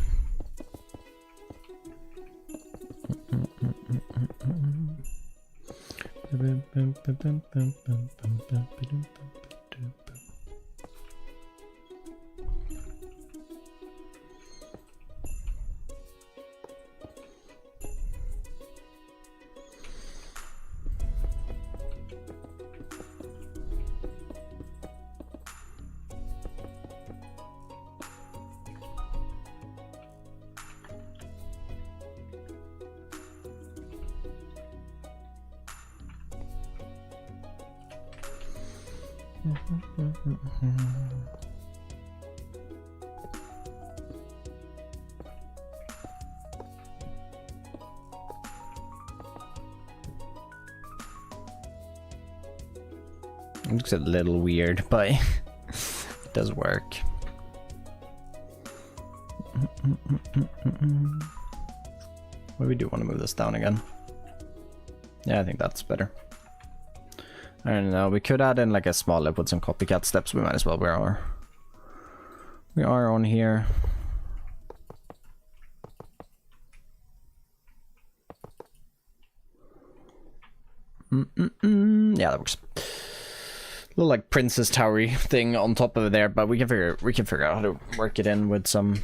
It looks a little weird, but it does work. What do we do? Want to move this down again? Yeah, I think that's better. I don't know. We could add in like a small lip with some copycat steps. We might as well. We are on here. Yeah, that works. Little like Princess Towery thing on top of it there, but we can figure out how to work it in with some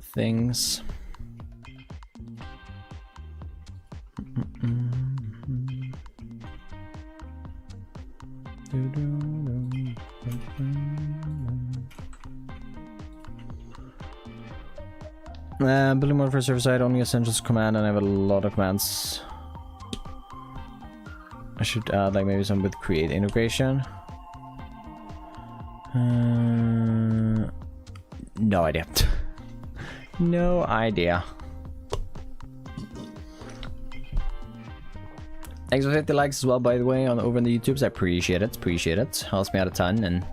things. Building mode for server side, only essentials command, and I have a lot of commands. I should add like maybe some with create integration. No idea. No idea. Thanks for 50 likes as well, by the way, on over in the YouTubes. I appreciate it. Appreciate it. Helps me out a ton. And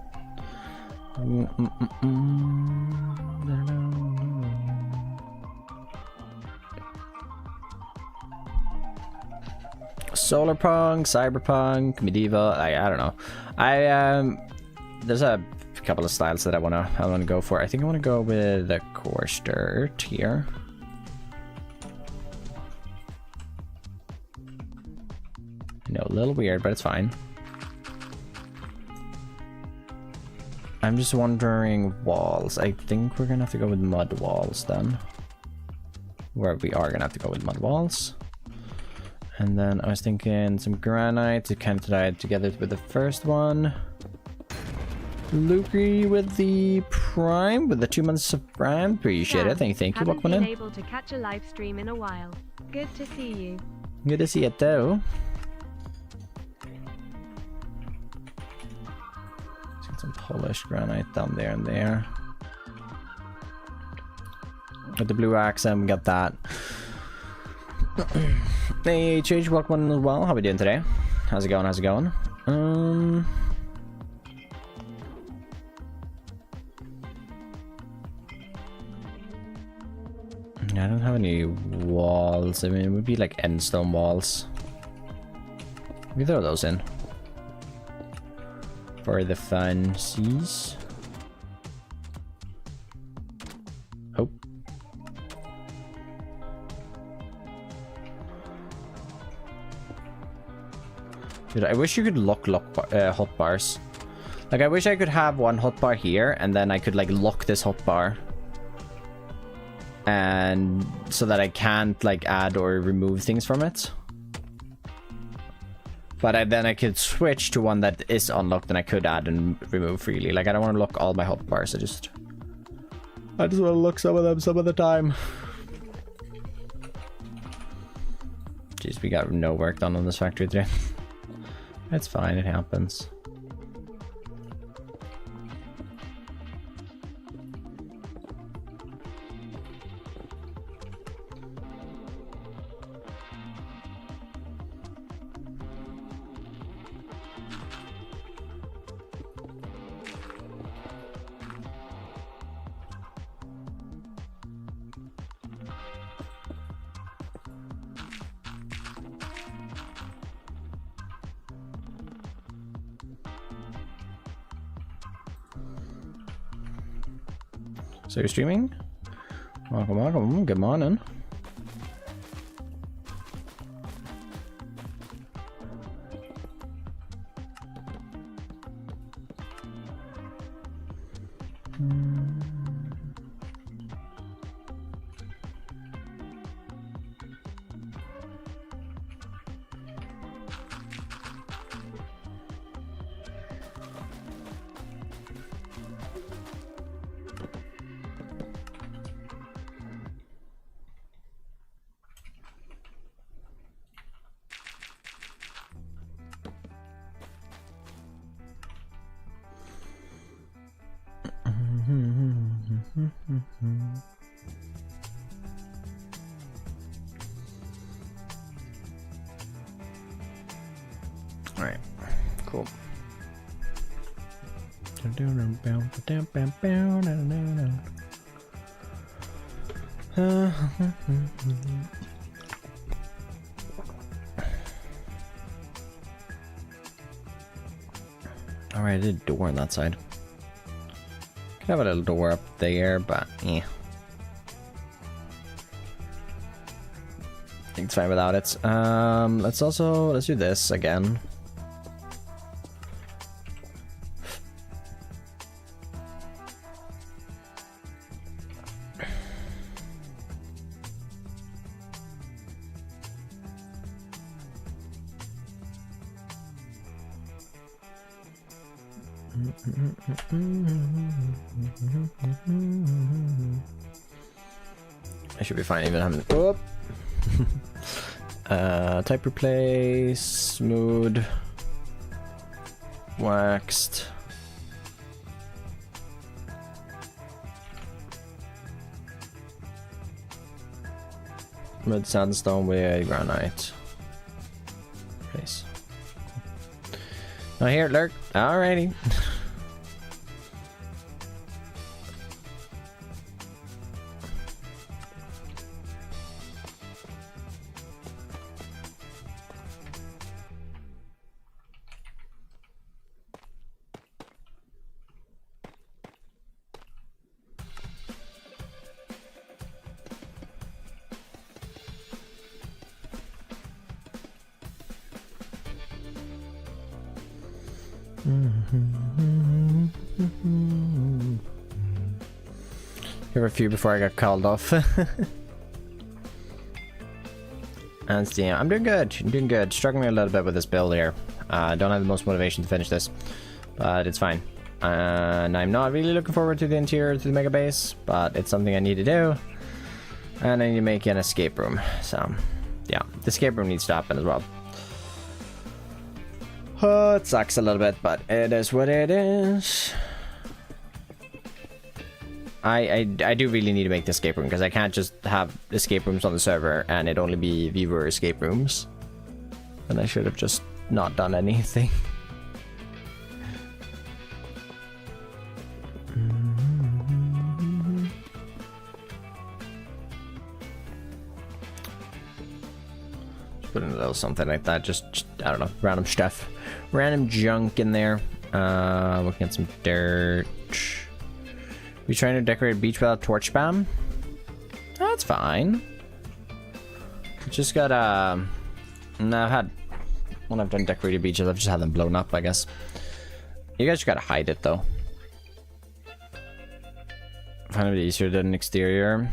Solarpunk, Cyberpunk, Medieval. I don't know. There's a couple of styles that I wanna go for. I think I wanna go with the coarse dirt here. I know, a little weird, but it's fine. I'm just wondering walls. I think we're gonna have to go with mud walls then. Where we are gonna have to go with mud walls. And then I was thinking some granite to kind of tie it together with the first one. Lukery with the prime, with the 2 months of prime. Appreciate it. Thank you. Haven't been able to catch a live stream in a while. Good to see you. Good to see it though. Some polished granite down there and there. With the blue axe, we got that. Hey, Change, welcome as well. How we doing today? How's it going? How's it going? I don't have any walls. I mean, it would be like endstone walls. We throw those in for the fancies. Oh. Dude, I wish you could lock hotbars. Like, I wish I could have one hotbar here, and then I could like lock this hotbar, and so that I can't like add or remove things from it. But then I could switch to one that is unlocked and I could add and remove freely. Like, I don't want to lock all my hotbars. I just want to look some of them some of the time. Jeez, we got no work done on this factory today. It's fine, it happens. So you're streaming? Welcome, good morning. Alright, cool. Alright, I did a door on that side. Could have a little door up there, but yeah. I think it's fine without it. Let's do this again. I should be fine even having oh. Type replace, smooth, waxed. Red sandstone with granite. Nice. Oh, here, lurk. Alrighty. Here were a few before I got called off. And Steam, I'm doing good. I'm doing good. Struggling a little bit with this build here. Don't have the most motivation to finish this, but it's fine. And I'm not really looking forward to the interior to the mega base, but it's something I need to do. And I need to make an escape room. So, yeah, the escape room needs to happen as well. Oh, it sucks a little bit, but it is what it is. I do really need to make the escape room, because I can't just have escape rooms on the server and it only be viewer escape rooms. And I should have just not done anything. Put in a little something like that, just I don't know, random stuff, random junk in there. Looking at some dirt. We trying to decorate a beach without torch spam? That's fine. Just got no, I've had when I've done decorated beaches, I've just had them blown up, I guess. You guys just gotta hide it though. Find it easier than exterior.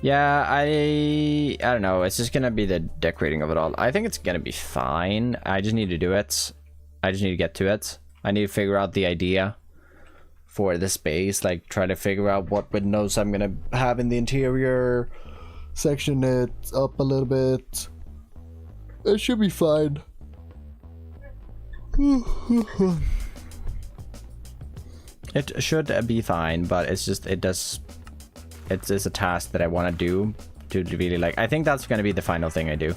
Yeah, I don't know. It's just gonna be the decorating of it all. I think it's gonna be fine. I just need to do it. I just need to get to it. I need to figure out the idea for the space. Like, try to figure out what windows I'm gonna have in the interior. Section it up a little bit. It should be fine. It should be fine, but it's just, it's a task that I want to do to really like. I think that's going to be the final thing I do.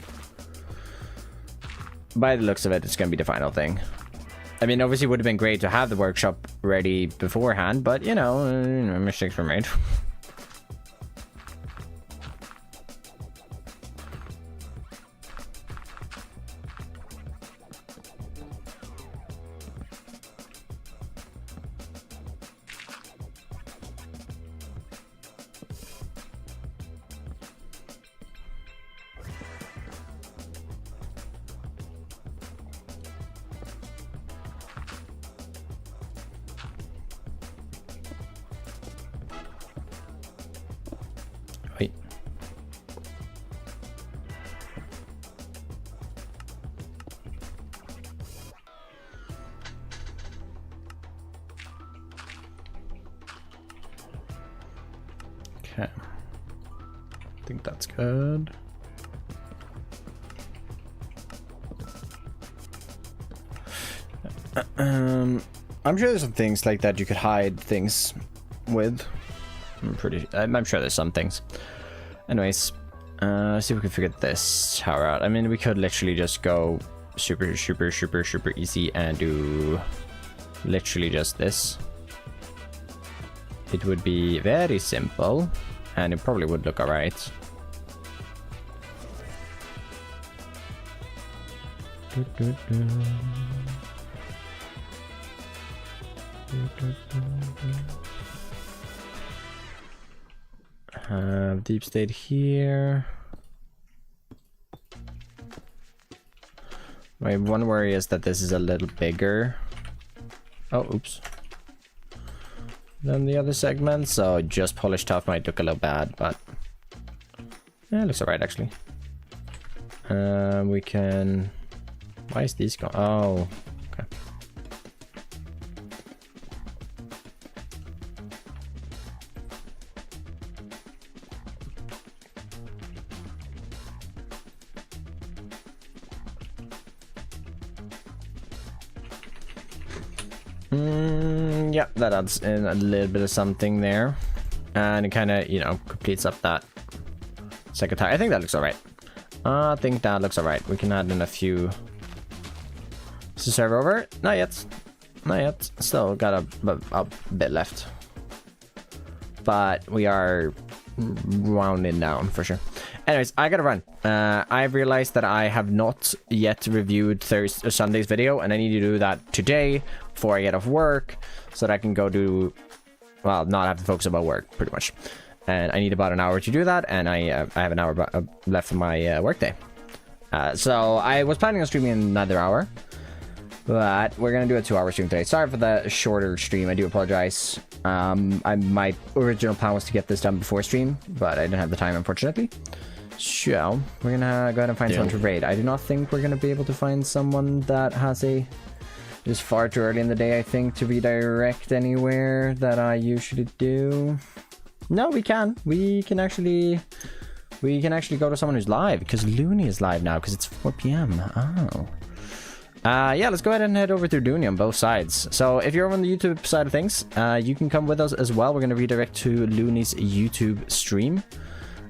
By the looks of it, it's going to be the final thing. I mean, obviously it would have been great to have the workshop ready beforehand, but you know, mistakes were made. Wait. Okay. I think that's good. I'm sure there's some things like that you could hide things with. I'm sure there's some things. Anyways, let's see if we can figure this tower out. I mean, we could literally just go super easy and do literally just this. It would be very simple, and it probably would look alright. Deep state here. My one worry is that this is a little bigger. Oh, oops. Than the other segment, so just polished off might look a little bad, but yeah, it looks alright actually. We can. Why is these going? Oh, okay. Yeah, that adds in a little bit of something there, and it kind of, you know, completes up that second time. I think that looks alright. I think that looks alright. We can add in a few. Is the server over? Not yet. Not yet. Still got a bit left. But we are rounding down for sure. Anyways, I gotta run. I've realized that I have not yet reviewed Sunday's video, and I need to do that today before I get off work, so that I can go do, well, not have to focus about work, pretty much. And I need about an hour to do that, and I have an hour left of my workday. So I was planning on streaming another hour, but we're gonna do a 2-hour stream today. Sorry for the shorter stream. I do apologize. My original plan was to get this done before stream, but I didn't have the time, unfortunately. So we're gonna go ahead and find someone to raid. I do not think we're gonna be able to find someone that has a. It's far too early in the day, I think, to redirect anywhere that I usually do. No, we can. We can actually go to someone who's live, because Looney is live now, because it's 4 p.m. Oh. Yeah, let's go ahead and head over to Looney on both sides. So if you're on the YouTube side of things, you can come with us as well. We're going to redirect to Looney's YouTube stream.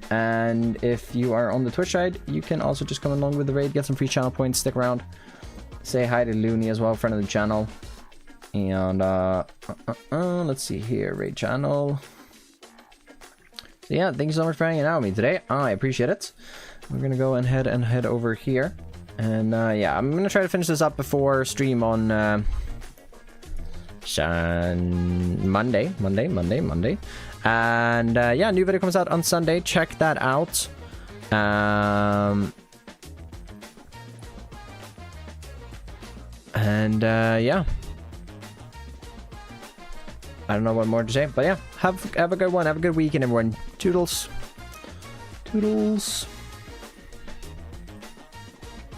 And if you are on the Twitch side, you can also just come along with the raid, get some free channel points, stick around. Say hi to Looney as well, friend of the channel. And let's see here, raid channel. So yeah, thank you so much for hanging out with me today. I appreciate it. We're going to go ahead and head over here. And yeah, I'm gonna try to finish this up before stream on Monday. And yeah, new video comes out on Sunday. Check that out. And yeah, I don't know what more to say, but yeah, have a good one. Have a good weekend, everyone. Toodles. Toodles.